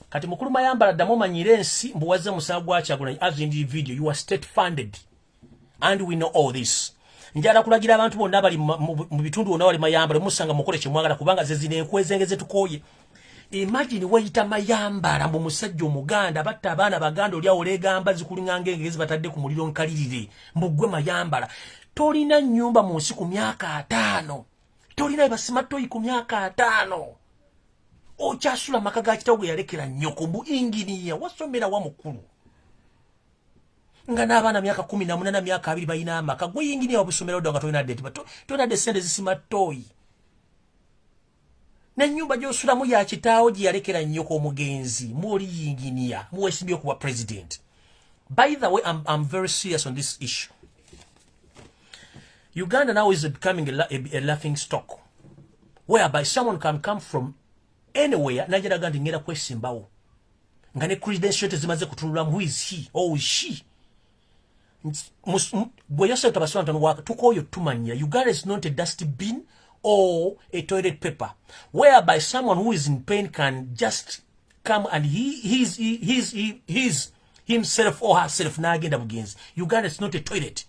kati mukulu Mayambala ddamu manyire ensi mbuwaze musango gwa Kyagulanyi as individual you are state funded and we know all this. Njala kulagira abantu bonna bali mu bitundu bonna bali Mayambala musanga mukole kimwagala kubanga ze zine enkwezengeze tukoye Imagine wayita Mayambala mu musajja omuganda batta abaana baganda oli awolegamba zikulinga ngengezi batadde ku muliro nkalirire mbugwe Mayambala tolina nyumba mu nsi ku myaka 5 tolina basimatoi ku myaka 5 okyasula maka ga kitawo ge yalekera nnyoko mu inginiya wasomera wa mukulu nga n'abaana myaka 18 na myaka 2 bayina amaka gwe inginiya wabusomera odonga tolina date tolina de sente zisimatoi na nyumba gyosulamu ya kitaawo gye yalekera nnyoko omugenzi mwoli inginiya muwesimbye okuba president. By the way, I'm very serious on this issue. Uganda now is becoming a laughing stock whereby someone can come from anywhere najera gandi ngera kwesimbawo nga ne credentials zimaze kutunulamu who is he or is she bwe yasa tabasonta no waka tukoyo tumanya Uganda is not a dusty bin or a toilet paper whereby someone who is in pain can just come and he's himself or herself nagenda bugenzi. Uganda is not a toilet.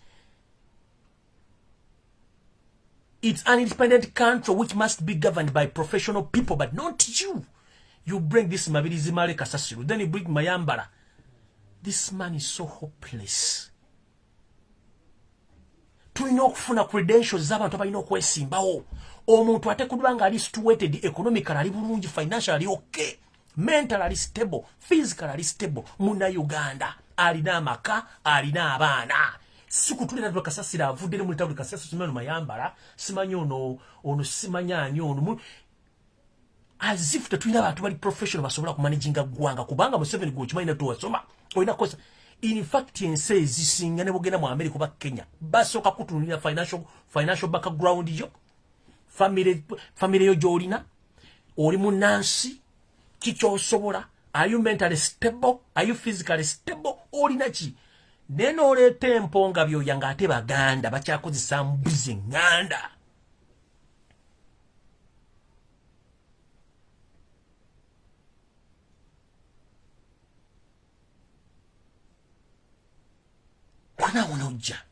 It's an independent country which must be governed by professional people, but not you. You bring this Mabirizi Male Kasasiru, then you bring Mayambala. This man is so hopeless. Tulina okufuna credentials z'abantu abalina okwesimbawo. Omuntu atekudwa nga ali situated economically ali bulungi, financially okay, mentally stable, physically stable. Muna Uganda alina amaka, alina abaana. Sikutulira ndo Kasasira avudde mu litabu Kasasira simano Mayambala simanyo ono simanya ani ono as if tetulina abantu bali professional basobola ku managinga gwanga kubanga Museveni go kimanyi nato wasoma olina kosa. In fact ense ezisinga ne bogenda mu America ba Kenya basoka kutunulira financial background yo family yo jolina oli mu Nancy kicho osobola. Are you mentally stable? Are you physically stable? Olina ki neno olete emponga byoya nga ate baganda bakyakozesa mbuzi nganda. Kwana wonojja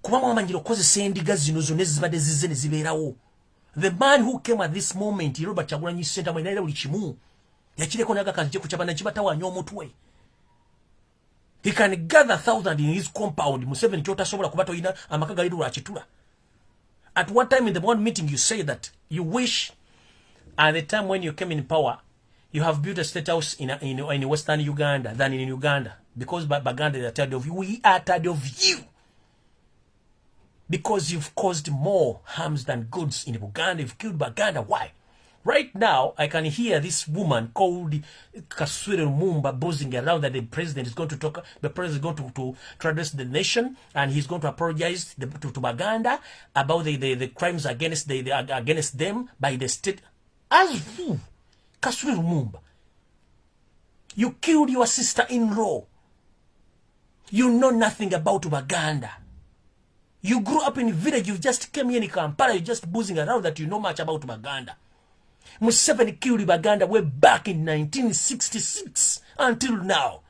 kubanga wamanjira okozesa endiga zino zonna ezibadde zizze ne zibeerawo. The man who came at this moment Robert Kyagulanyi Ssentamu inaira buli kimu yakireko nagakazi kukyabana kibatawanyo omutwe. He can gather 1,000 in his compound. Museveni kyota sobola kubato ina amaka gali lwa kitula. At one time in the one meeting you say that you wish at the time when you came in power you have built a state house in Western Uganda than in Uganda because Baganda they are tired of you. We are tired of you because you've caused more harms than goods in Uganda. You've killed Baganda. Why? Right now, I can hear this woman called Kaswire Lumumba buzzing around that the president is going to talk. The president is going to address the nation, and he's going to apologize to Baganda about the crimes against against them by the state. As who? Kaswire Lumumba. You killed your sister-in-law. You know nothing about Baganda. You grew up in a village. You just came here in Kampala. You're just buzzing around that you know much about Baganda. Museveni killed Baganda way back in 1966 until now.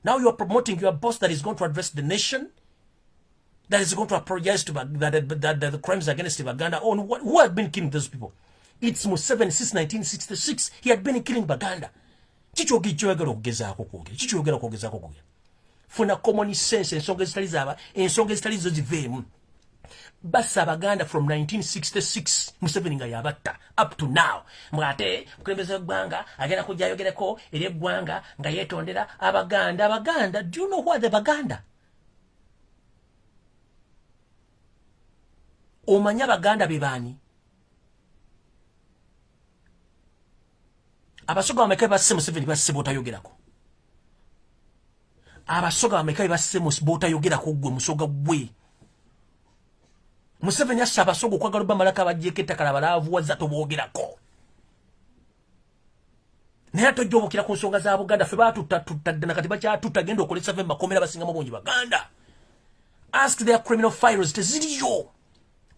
Now you are promoting your boss that is going to address the nation, that is going to apologize to the crimes against Baganda. On who had been killing those people? It's Museveni since 1966. He had been killing Baganda. Chichogi chogera okugezaako kwogera. Chichogera okugezaako kwogera. Funa common sense ensonga ezitali zo ziveemu. Basa Baganda from 1966 Museveni nga yabatta up to now. Mwate kulembeza gwanga agenda kujja yogereko eri gwanga nga yetondera Abaganda. Do you know what the Baganda? Omanya Baganda bebani? Abasoga bameka basse Museveni basse botayogerako. Abasoga bameka basse botayogerako gwe musoga gwe. Museveni assa abasogo kwagala Malaka bagyeko ettaka balaavu wazza toboogerako. Naye tojjobokera ku nsonga za Buganda ffe baatutadde na kati bakyatutta genda okolesa ffe makomera basingamu bungi Baganda. Ask their criminal files teziriyo.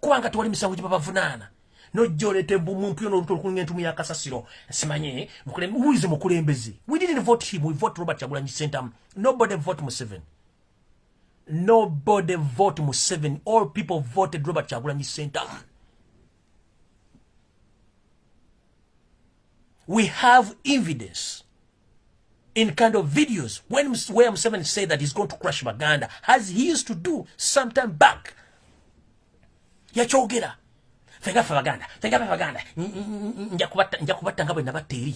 Kubanga tewali misango gye babavunaana. Nojjolete mumpi n'oluto lukunga entumu ya Kasasiro. Simanye who is mukulembeze. We didn't vote him, we vote Robert Kyagulanyi Ssentamu. Nobody vote Museveni. Nobody voted Museveni. All people voted Robert Kyagulanyi Ssentamu. We have evidence in kind of videos where Museveni said that he's going to crush Baganda, as he used to do sometime back. Yachogera. Fenga Baganda. Njakubatta ngabwe nabatteri.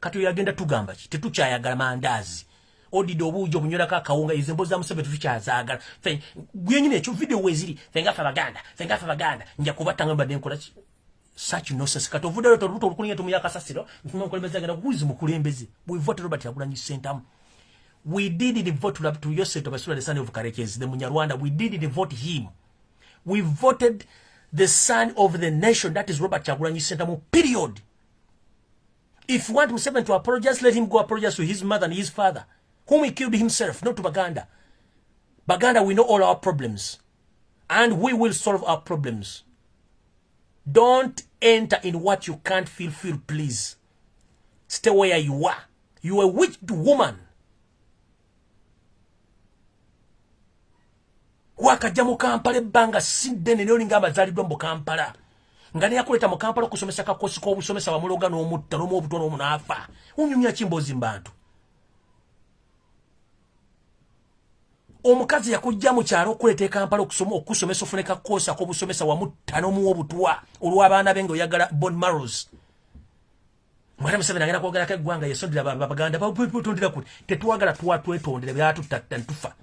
Kato yagenda tugamba ki tetukyayagala mandazi. Odide obuujo bunyola kakawunga izembo za Museveni tukyazagala. Gwenyine ekyo video weziri. Fenga Baganda. Njakubatta ngabwe nenkola ki. Such nonsense. Kato vuda to ruto kulinga tumu yakasasiro. Nkonkolebeza genda kuzi mukulembeze. We voted Robert Yagulanyi Sentamu. We didn't vote to Yosef Basula, the son of Karekezi, the Munyarwanda. We didn't vote him. We voted the son of the nation, that is Robert Yagulanyi Sentamu, period. If you want Museveni to apologize, let him go apologize to his mother and his father, whom he killed himself, not to Baganda. Baganda, we know all our problems. And we will solve our problems. Don't enter in what you can't feel, please. Stay where you are. You are a wicked woman. Wakajja mu Kampala ebbanga siddene nero ngamba zalidwa mu Kampala. Ngani yakuleta mu Kampala kusomesa kakosi ko busomesa bamuloga n'omutta n'omubuto n'omunaafa. Unyumya chimbozi mbantu. Omukazi yakujja mu kyalo okuleta Kampala okusomesa ofune kakosi ko busomesa wamutta n'omuwobutwa olw'abaana bengo yagala bone marrows. Mwara Museveni agenda kwogera ko eggwanga yesondera Baganda babutondera kuti tetwagala twetondera byatutatta ntufa.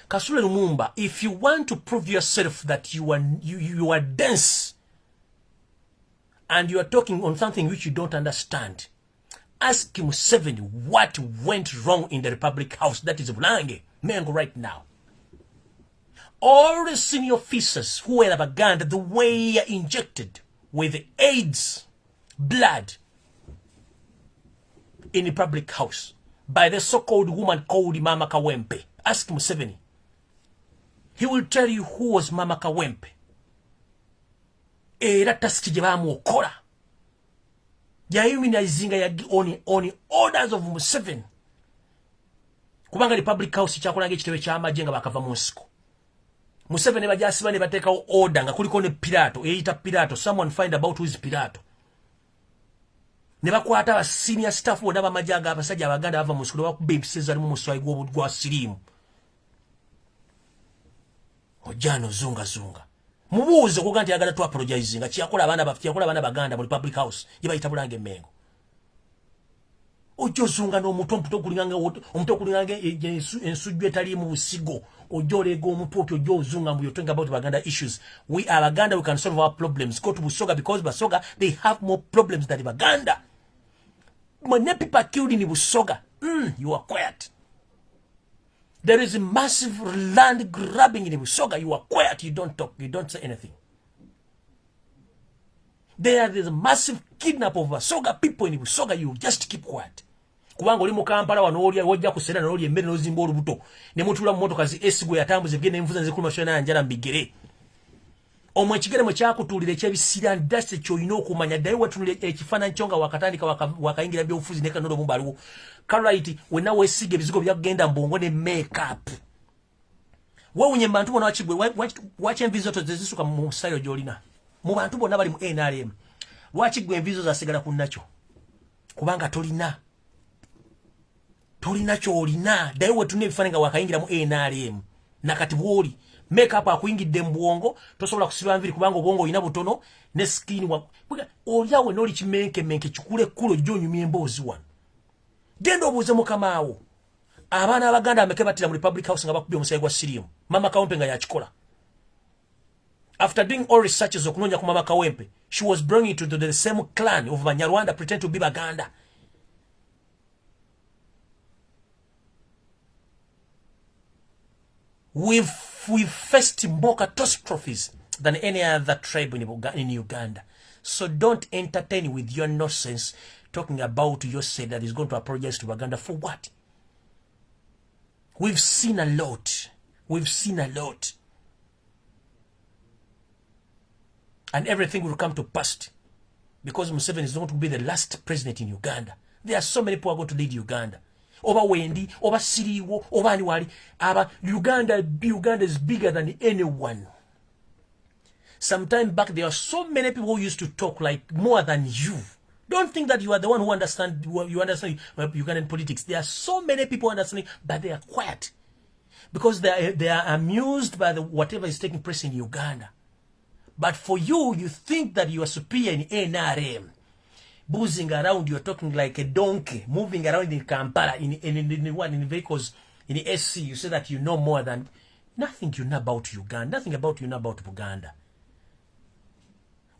Kasule Lumumba, if you want to prove yourself that you are dense and you are talking on something which you don't understand, ask Museveni what went wrong in the Republic House, that is Bulange, Mengo right now. All the senior officers who were Baganda, the way injected with AIDS blood in the Republic House by the so-called woman called Mama Kawempe. Ask Museveni. He will tell you who was Mama Kawempe. Era tasiki gye baamuokola. Yayiminizinga on orders of Museveni. Kubanga Republic House kyakolanga ekitebe ky'amagye nga bakava mu nsiko. Museveni bajasiba ne bateekawo order nga kuliko ne Pilato, eyita Pilato. Someone find about who is Pilato. Ne bakwata aba senior staff bonna b'amagye abasajja Abaganda bava mu nsiko bakuba empisiza alimu muswayi gwa siriimu. Ojano zunga. Mubuuze kuga nti yagala tu apologizing nga kiyakola abaana Baganda mu Republic House yebayita Bulange Mengo. Ojo zunga n'omuto kulinganga ensujju etali mu busigo. Ojo lega omuto ojo zunga mu talking about Baganda issues. We are Baganda, we can solve our problems. Go to Busoga because Busoga they have more problems than Baganda. When people are killed in Busoga, you are quiet. There is a massive land grabbing in Busoga. You are quiet. You don't talk. You don't say anything. There is a massive kidnap of Busoga people in Busoga. You just keep quiet. Kubanga oli mu Kampala wano oli wajja kusera na oli emmere n'ozimba olubuto. Ne mutula mu motoka zi esigwe yatambuze gende enfuza nzikulu mashona na njala mbigere. Omwe ekigere mwe kyakutulira ekyebisira ndase ky'olina okumanya ddayo watunula ekifaananyi kyo nga wakatandika wakayingira by'obufuzi ne Kanodo Lumumba aliwo. Karaiti wenna weesiga ebizigo byakugenda mbongo ne make-up. Wewunye mu bantu bonna wakigwe waki envizo zo tezisuka mu style gy'olina. Mu bantu bonna bali mu NRM. Wakigwe envizo zasigala ku nakyo. Kubanga tolina ky'olina. Ddayo wetunula ebifaananyi nga wakayingira mu NRM. Nakati bw'oli. Make-up akuyingidde mu bwongo tosobola kusiba nviri kubanga obwongo olina butono ne skin olyawe n'oli kimenkemenke kikula ekkulo gy'onyumya emboozi wano. Genda obuuze mukama awo. Abaana Abaganda ameke battira mu Republic House nga bakubye omusaayi gwa siriimu. Mama Kawempe nga yakikola. After doing all researches okunoonya ku Mama Kawempe, she was bringing to the same clan of Banyarwanda pretend to be Baganda. We've faced more catastrophes than any other tribe in Uganda. So don't entertain with your nonsense talking about yourself that is going to apologize to Uganda for what? We've seen a lot. And everything will come to pass because Museveni is not going to be the last president in Uganda. There are so many people who are going to lead Uganda. Oba Wendi, Oba Siriwo, Oba Aniwali, Uganda is bigger than anyone. Sometime back, there are so many people who used to talk like more than you. Don't think that you are the one who understand Ugandan politics. There are so many people understanding, but they are quiet because they are amused by whatever is taking place in Uganda. But for you, you think that you are superior in NRM. Boozing around, you're talking like a donkey, moving around in Kampala, in vehicles, in the SC. You say that you know more than nothing you know about Uganda, nothing about you know about Uganda.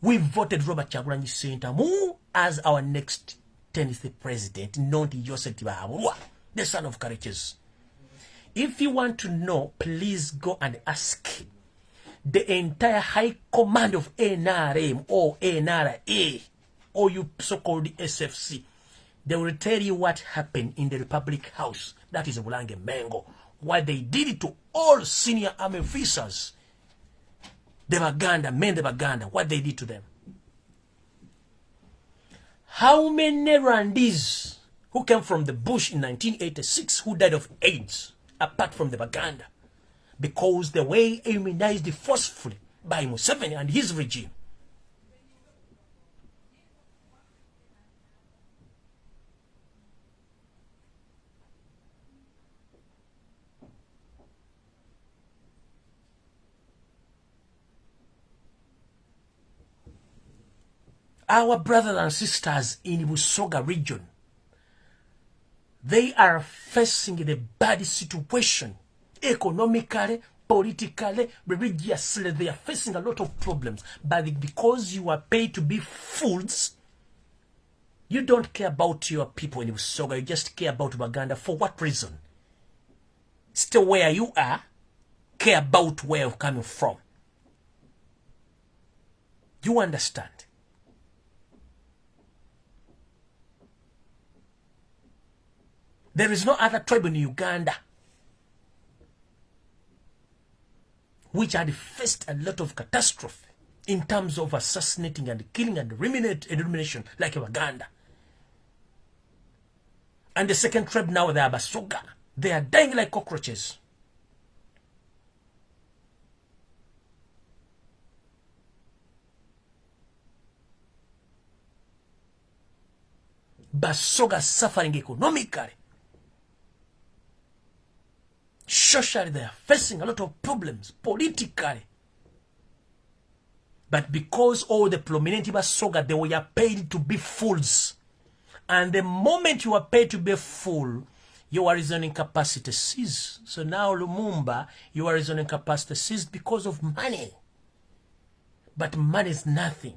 We voted Robert Kyagulanyi Ssentamu as our next 10th president, not Joseph Tibahabulwa, the son of Kareches. If you want to know, please go and ask the entire high command of NRM or NRA, or you so-called SFC. They will tell you what happened in the Republic House. That is Bulange Mengo. What they did it to all senior army officers. The Baganda, men the Baganda, what they did to them. How many Rwandese who came from the bush in 1986 who died of AIDS, apart from the Baganda? Because they were immunized forcefully by Museveni and his regime. Our brothers and sisters in Busoga region, they are facing the bad situation. Economically, politically, religiously, they are facing a lot of problems. But because you are paid to be fools, you don't care about your people in Busoga. You just care about Baganda. For what reason? Stay where you are. Care about where you're coming from. You understand? There is no other tribe in Uganda which had faced a lot of catastrophe in terms of assassinating and killing and elimination like Uganda. And the second tribe now, they are Basoga. They are dying like cockroaches. Basoga suffering economically. Socially, they are facing a lot of problems, politically. But because all the prominent Basoga, they were paid to be fools. And the moment you are paid to be a fool, your reasoning capacity ceases. So now, Lumumba, your reasoning capacity ceases because of money. But money is nothing.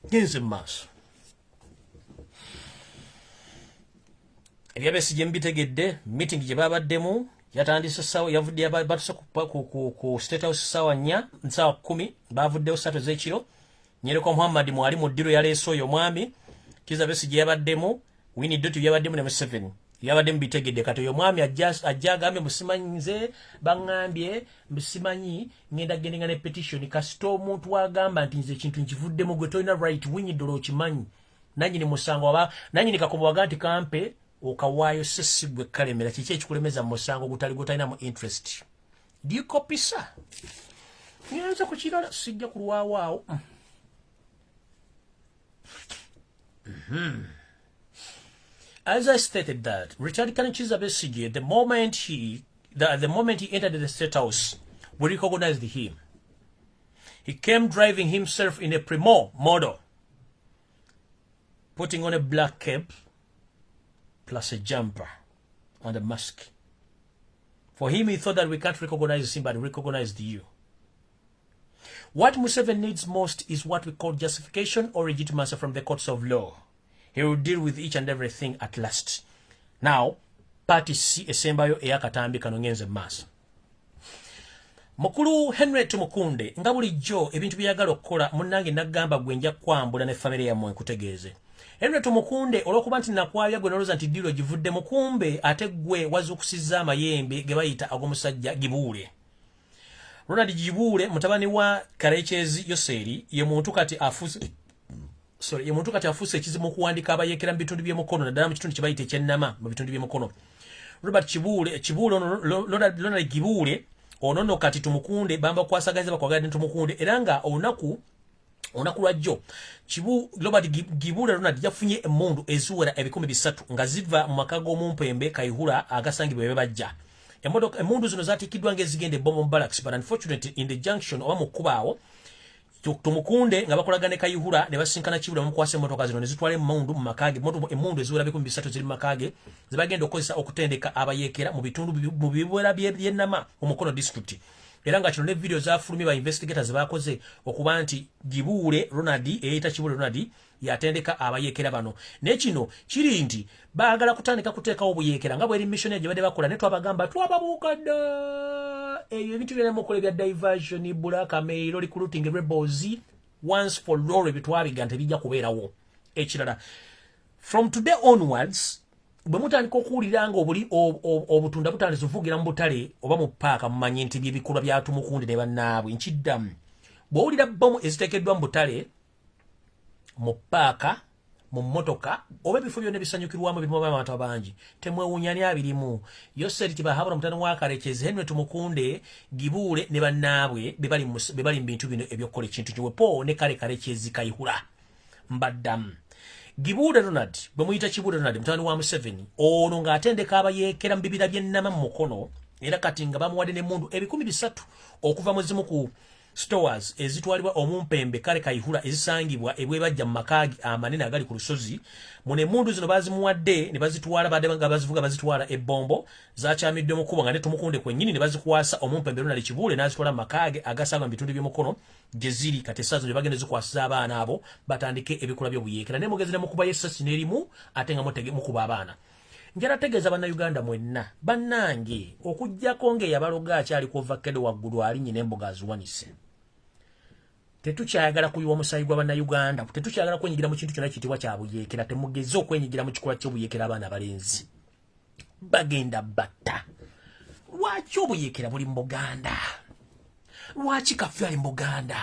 Kizza Besigye. Ebya Besigye mbitegedde meeting gye babaddemu yatandise sawa yavudde batuse ku State House sawa 4 sawa 10 bavuddeyo 3 z'ekiro. Nsereko Muhammad mwali mu ddiro yaleese oyo mwami. Kizza Besigye yabaddemu, Winnie Dotty yabaddemu ne Museveni yabaddemu bitegedde kati oyo mwami ajja agambye musimanyi nze bangambye musimanyi ngenda gendenga ne petition kasita omuntu agamba nti nze ekintu nkivuddemu gwe tolina right Winnie Dotty okimanyi nanyi ni musango waba nanyi ni kakobo waganti kampe okawaayo sessigwe kalemera kiki ekikulemeza mu musango gutali gotalina mu interest. Do you copy sir? Nyanza ku kirala sijja kulwawaawo. As I stated that, Richard Kizza Besigye, the moment he entered the State House, we recognized him. He came driving himself in a Primo model, putting on a black cape, plus a jumper and a mask. For him, he thought that we can't recognize him, but we recognized you. What Museveni needs most is what we call justification or legitimacy from the courts of law. He will deal with each and everything at last. Now, party C esembayo eyakatambi kano ngenze maaso. Mukulu Henry Tumukunde nga bulijjo ebintu byagala okukola munnange nagamba gwe nja kwambula ne family yammwe nkutegeeze. Henry Tumukunde olwokuba nti nakwabya gwe noloza nti ddiiro givudde mukumbe ate gwe wazuukusiza amayembe ge bayita ag'omusajja Gibuule. Ronald Gibuule mutabani wa Kareches Yoseri ye muntu kati afuuse ekizibu mu kuwandika abayeekera mu bitundu by'emukono naddala mu kitundu kye bayita ekyennama mu bitundu by'emukono. Robert Ronald Gibuule onono kati tumukunde bamba kwasaganiza bakwagala tumukunde era nga onaku lwajjo kibu Robert Gibula Ronald yafunye emmundu ezuwera ebikumi bisatu nga ziva mu maka g'omumpembe Kayihura agasangibwa bwe bajja emmundu zino zatikidwa ng'ezigenda Bombo Barracks but unfortunately in the junction oba mu kubaawo tumukunde nga bakolagane Kayihura ne basinkana Kibula mu kwasa emmotoka zino ne zitwala emmundu mu makage emmundu ezuwera ebikumi bisatu ziri mu makage zibagenda okozesa okutendeka abayeekera mu bitundu mu bibwera by'ennama mu Mukono district era nga kino ne video zafulumye ba investigators bakoze okuba nti Gibule Ronald eyita Kibule Ronald yatendeka abayeekera bano ne kino kiri nti baagala kutandika kuteekawo obuyeekera nga bweri mission gye badde bakola ne twabagamba twababuukadda eyo ebintu byonna mukola bya diversion black mail recruiting rebels once for all bitwabiga ntebijja kubeerawo ekirala from today onwards bwe mutandika okuwulira nga obuli obutunda butandiza ovugira mu butale oba mu paaka mumanye nti byebikolwa bya Tumukunde ne bannaabwe nkiddamu bw'owulira bbomu eziteekeddwa mu butale mu paaka mu mmotoka oba ebifo byonna ebisanyukirwamu birimu abantu abangi temwewuunyani abirimu Yoseri Tibahabula mutano wa Karekezi Henry Tumukunde Gibule ne bannaabwe be bali mu bintu bino ebyokukola ekintu kiwepo ne Karekezi Kayihura mbaddamu Gibule Ronald bwe muyita Kibule Ronald mutano wa Museveni ono ng'atendeka abayeekera mu bibira by'ennama mu Mukono era kati nga bamuwadde n'emmundu ebikumi bisatu okuva mu zimu ku stores ezitwalibwa omumpembe Kale Kayihura ezisangibwa ebwebajja mu makaagi amanene agali ku lusozi mune emmundu zino bazimuwadde ne bazitwala badde nga bazivuga bazitwala ebbombo zakyamiddwe mu kkubo nga ne Tumukunde kwennyini ne bazikwasa omumpembe Ronald Kibule n'azitwala mu makaage agasanga mu bitundu by'Omukono gye ziri kati essaazo ne bagenda zikwasiza abaana abo batandike ebikolwa by'obuyeekera ne mugezi ne mukuba essasi n'erimu ate nga mukuba abaana njala tegeeza bannayuganda mwenna bannange okuggyako ng'eyabaloga akyali ku ovakkedo waggulu alinnye n'emboga aziwanise tetukyayagala kuyiwa omusaayi gwa bannayuganda tetukyayagala kwenyigira mu kintu kyonna kiyitibwa kya buyeekera temugeze okwenyigira mu kikolwa ky'obuyeekera abaana abalenzi bagenda batta lwaki obuyeekera buli mu Buganda lwaki kafyu ali mu Buganda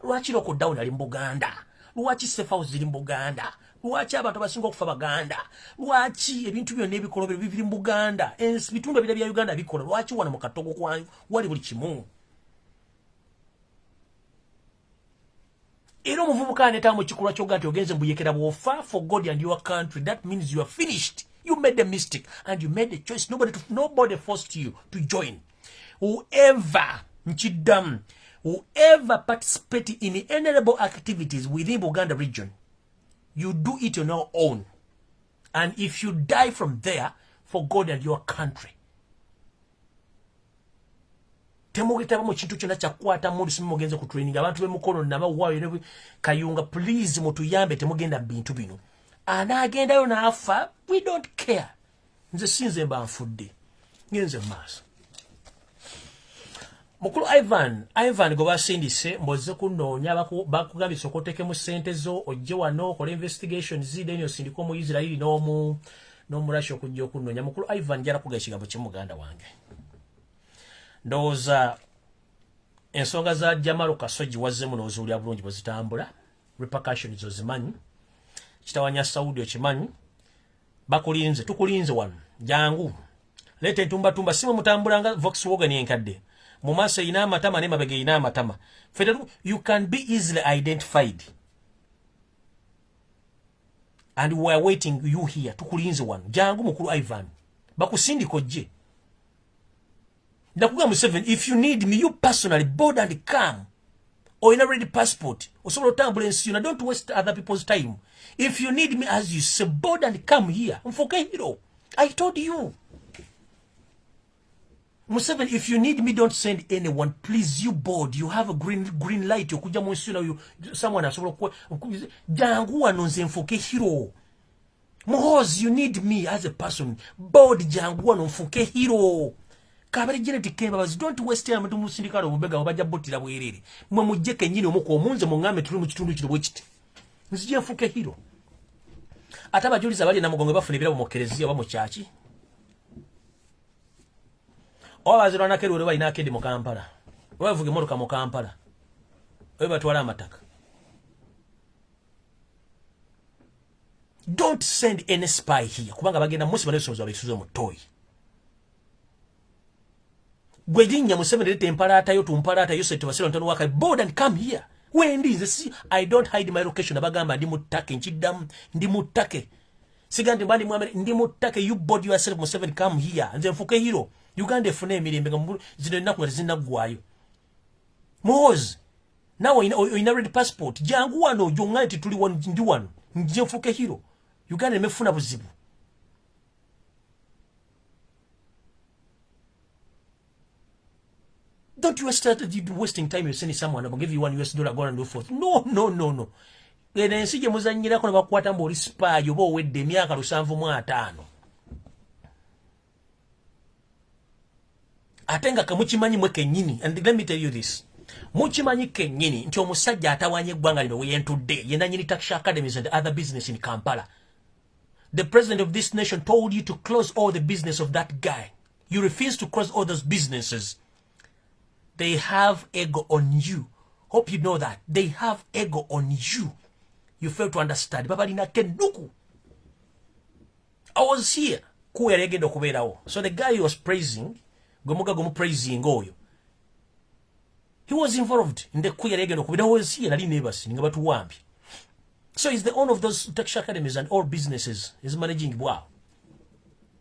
lwaki lockdown ali mu Buganda lwaki safe house ziri mu Buganda lwaki abantu abasinga okufa Baganda lwaki ebintu byonna ebikolo biri mu Buganda bitundu ebira bya Uganda bikola lwaki wano mu katogo wali buli kimu era omuvubuka aneeta mu kikolwa ky'oga nti ogenze mbuyeekera bw'ofa for God and your country that means you are finished you made a mistake and you made a choice nobody forced you to join whoever nkiddamu whoever participate in honorable activities within Buganda region you do it on your own and if you die from there for God and your country temugitaba mu kintu kyonna kyakukwata mundu simugenze ku training abantu b'Emukono n'abawaayo ne Kayunga please mutuyambe temugenda bintu bino anaagendayo n'afa we don't care nze sinze mba nfudde ngenze maaso mukulu Ivan go basindise mboze kunoonya bakugambisa okotekemu ssente zo ojje wano okola investigation zideni osindika mu Israeli n'omurashi okujja okunoonya mukulu Ivan jala kuga ekigambo ky'Omuganda wange ndowooza ensonga za Jamalo Kasoji wazzemu n'ozuulira bulungi bwe zitambula repercussions ozimanyi kitawanya Saudi okimanyi bakulinze tukulinze wano jangu leeta entumbatumba simu mutambulanga Volkswagen enkadde mu maaso erina amatama n'emabega erina amatama you can be easily identified and we are waiting you here tukulinze wano jangu mukulu Ivan bakusindika ojje Nakugamba Museveni, if you need me, you personally board and come. Or in a ready passport. Or sort of ambulance, don't waste other people's time. If you need me, as you say, board and come here. Hero. I told you. Museveni, if you need me, don't send anyone. Please, you board. You have a green light. You someone has Jangu anonze mfoke hero. Mohoz, you need me as a person. Board Jangu anonfoke hero. Kabari genetic kebabas don't waste time to musindikalo mubega obaja botira bwerere mwe mujjeke nyine omuko omunze mungame tuli mu kitundu kino bwekiti nzije mfuke hiro atabajuliza bali na mugongo bafunibira mu kerezia ba mu chachi obazirwa na kerure balina akedi mu Kampala bavuge motoka mu Kampala oyo batwala amataka don't send any spy here kubanga bagenda musi banesozo abisuzo mu toy Gwedinya Museveni lete impalata yo tumpalata yo sete wasilo ntano waka board and come here. See, I don't hide my location. Abagamba ndi mutake nchidam ndi mutake. Sigandi mbali mwamere ndi mutake, you board yourself Museveni come here. Nze mfuke hero. Uganda fune emirimbe nga zino naku zinagwayo. Moz. Now in a red passport. Jangu wano jongati tuli wano ndi wano. Nje mfuke hero. Uganda mefuna buzibu. Don't you start wasting time you sending someone and give you $1 go and do forth. No. Ensije muzanyira kono bakwata mboli spa yo bo wedde myaka 7 atenga kamuchimanyi mwe kenyini. And let me tell you this, muchimanyi kenyini nti omusajja atawanye gwanga libe weyentudde yena nyini tax academies and other business in Kampala. The president of this nation told you to close all the business of that guy. You refuse to close all those businesses. They have ego on you. Hope you know that. They have ego on you. You fail to understand. Babalina kenuku. I was here. So the guy he was praising, gomu praising oyo. He was involved in the kuyeregendo kubera. I was here. Nali neighbors. Ningabatu wambi. So he's the owner of those tax academies and all businesses. He's managing. Wow.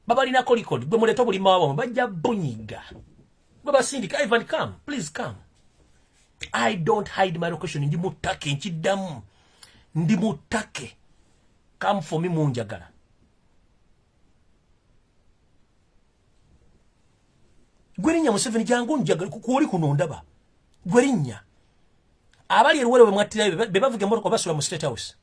Babalina kolikodi. Gwemuleto buli mawa bajja bunyiga. Baba Sindika, Ivan, come. Please come. I don't hide my location. Ndimutake, nchidamu. Ndimutake. Come for me, munjagala. Gwerinya Museveni jangu njagala kuoli kunondaba. Gwerinya. Abali eruwele mwatira bebavuge moro basula mu State House.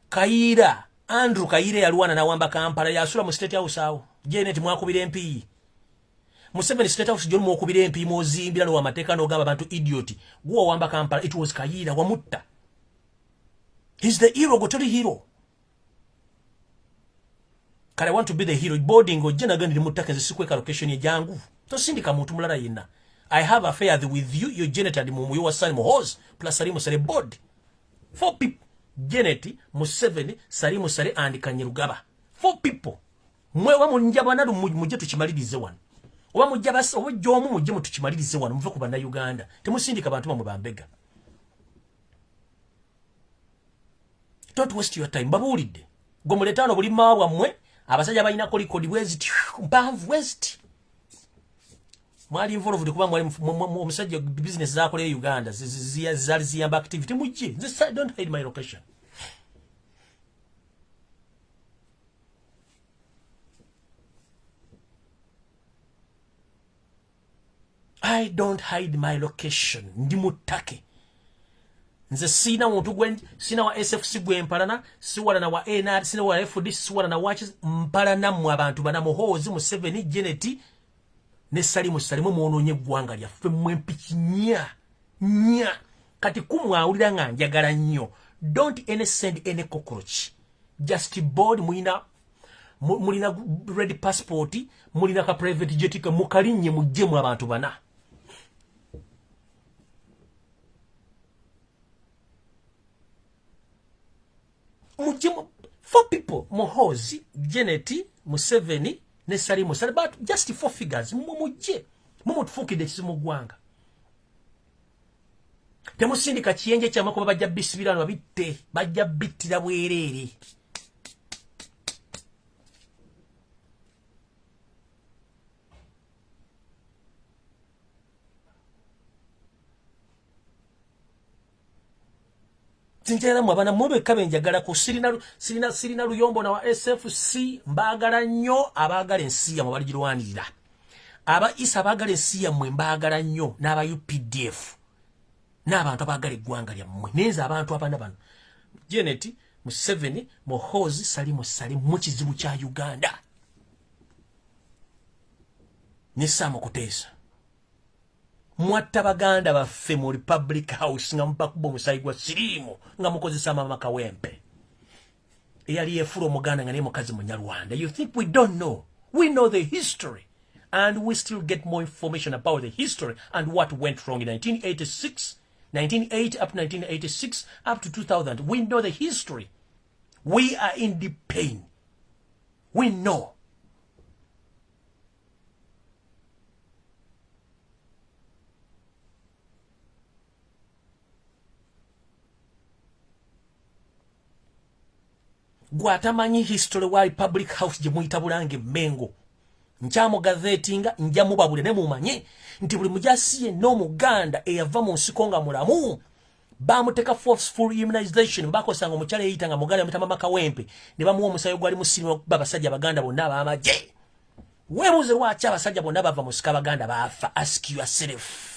Kaira, Andrew Kaire yaluwana na wamba Kampala yasula mu State House awo. Janet mwakubira MP. Museveni State House jonu mwokubira MP mozimbira no wamateka no gaba bantu idiot. Guo wamba Kampala, it was Kaira wamutta. He's the hero, gotori hero. Kale want to be the hero. Boarding go jena gani limutake nzisikwe location ya jangu. To Sindika muntu mulala yina. I have affair with you, your Janet and mumu you wasani muhoz, plus Salimu Sare board. 4 people. Janet, Museveni, Salimu Sare and Kanyirugaba. 4 people. Mwe wamu njaba nadu muje tuchimalirize wanu. Wamu njaba owe jomu muje tuchimalirize wanu. Mve kubanda Uganda. Temu Sindika bantuma mbambega. Don't waste your time. Babulide. Gomuletano buli mawa mwe. Abasajja balina kolikodi bweziti. Mpanvu west. Mwali involved kuba mwali omusajja business zakole Uganda. Zali ziyamba activity mujje. Don't hide my location. I don't hide my location. Ndimutake. Nze sina muntu gwenji, sina wa SFC gwe mpalana, siwala na wa NR, sina wa FD, siwala na watches, mpalana mwa abantu bana muhozi Museveni Janet ne Salimu muononye gwanga lya ffe mwempiki nya kati kumwawulira nga njagala nnyo. Don't any send any cockroach. Just board mulina red passport, mulina ka private jet ka mukalinye mujje mu abantu bana. Mujimo 4 people, Muhozi, Janet, Museveni, ne Salimu Sare, but just 4 figures. Mumuje, mumutufukide kizimu gwanga. Temu Sindika kiyenje kya makuba bajja bisibirano babitte, bajja bittira bwerere. Tinjera mwabana mube kabenja gala ku sirina luyombo na wa SFC mbagala nnyo abagala ensiya mubalijirwanirira. Aba isa abagala ensiya mwe mbagala nnyo n'aba UPDF. N'abantu abagala eggwanga lya mmwe. Neza abantu abana bano. Janet, Museveni, Muhozi, Salimu Sare mu kizibu kya Uganda. Nisamo kuteesa. Mwatta baganda baffe mu Republic House nga mpakubo musayigwa sirimu nga mukozesa mama Kawempe eyali efuro muganda nga ne mukazi munyarwanda. You think we don't know? We know the history and we still get more information about the history and what went wrong in 1986, 1980 up to 1986 up to 2000. We know the history. We are in the pain. We know. gwatamanyi history wa Public House je muita Bulange Mengo nchamo gazeti nga njamu babule ne mumanye nti buli mujasi no muganda eyava mu nsikonga mulamu bamuteka forceful immunization bako sanga muchale yitanga muganda mutama makawempe ne bamuwa musayo gwali musirimu babasajja baganda bonna bamaje webuze lwacha abasajja bonna bava musika baganda bafa ask yourself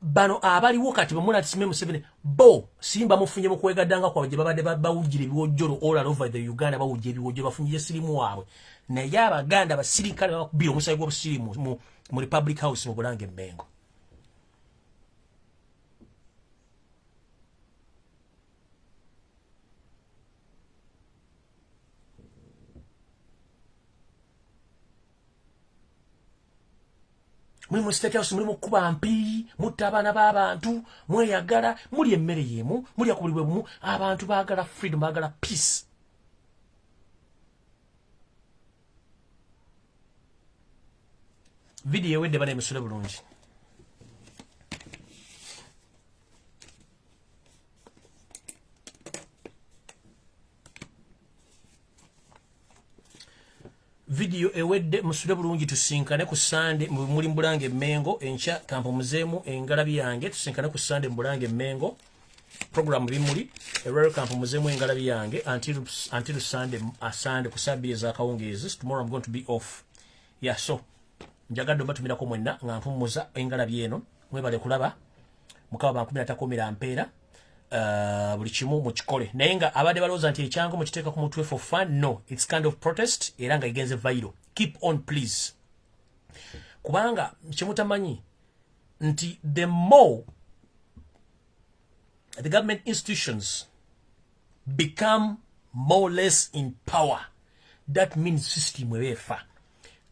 bano abaliwo kati bamuna tisime Museveni bo simba mufunye mu kwegaddanga kwa je babade bawujire biwojjolo all over the Uganda bawujire biwojjolo bafunye sirimu waabwe naye abaganda basirikale bakubira omusayi gw'obusirimu mu Republic House mu Bulange Mengo. Muli mu State House muli mu kuba mpi mutabana b'abantu mweyagala muli emmere yemu muli akubulibwe mu abantu baagala freedom baagala peace. Video wedde bane musule bulungi. Video ewedde musule bulungi tusinkane ku Sunday muri Bulange Mengo encha kampo muzemu engalabi yange tusinkane ku Sunday Bulange Mengo program bimuli erero kampo muzemu engalabi yange until Sunday ku Sabiri za kawungezi. Tomorrow I'm going to be off. Yeah, so njagado batumira ko mwenna nga mpumuza engalabi eno mwebale kulaba mukaba 13 ampera buli kimu mu kikole naye nga abadde balooza nti ekyango mu kiteeka ku mutwe for fun. No, it's kind of protest era nga igenze viral. Keep on please kubanga kimutamanyi nti the more the government institutions become more or less in power, that means system wefa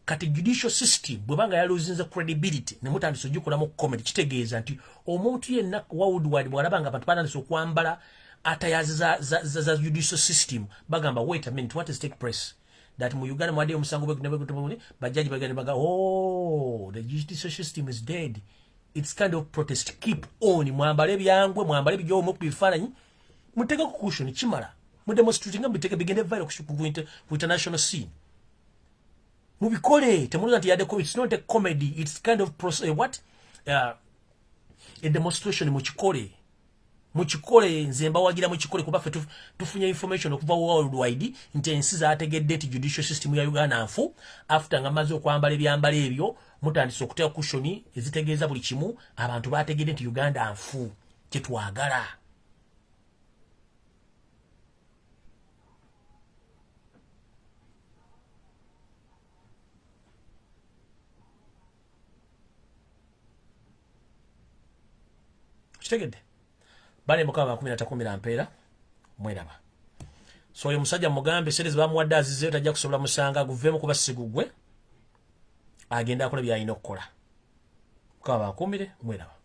kati judicial system bwebanga yaluzinze credibility ne mutandise ojukula mu comedy kitegeeza nti omuntu yenna worldwide bwalabanga abantu batandise okwambala atayazi za judicial system bagamba wait a minute, what is take place that mu Uganda mwade omusango bwe bajaji bagamba oh the judicial system is dead. It's kind of protest. Keep on mwambale byangwe mwambale bijjo mu bifananyi muteka ku cushion kimala mu demonstrating mbiteke bigende viral ku international scene. Mubikole temuliza nti yade it's not a comedy, it's kind of a demonstration mu kikole nzemba wagira mu kikole kuba fe tufunye information okuva worldwide nti ensi zaategedde nti judicial system ya Uganda nfu after ngamaze okwambala ebyambala ebyo mutandise okuteka kushoni ezitegeeza buli kimu abantu baategedde nti Uganda nfu kyetwagala. Kitegedde bale mukaba 13 ampera mweraba. So oyo musajja mugambe series bamuwadde azize tajja kusobola musanga guvemu kuba sigugwe agenda akola byayina okukola mukaba 10 mweraba.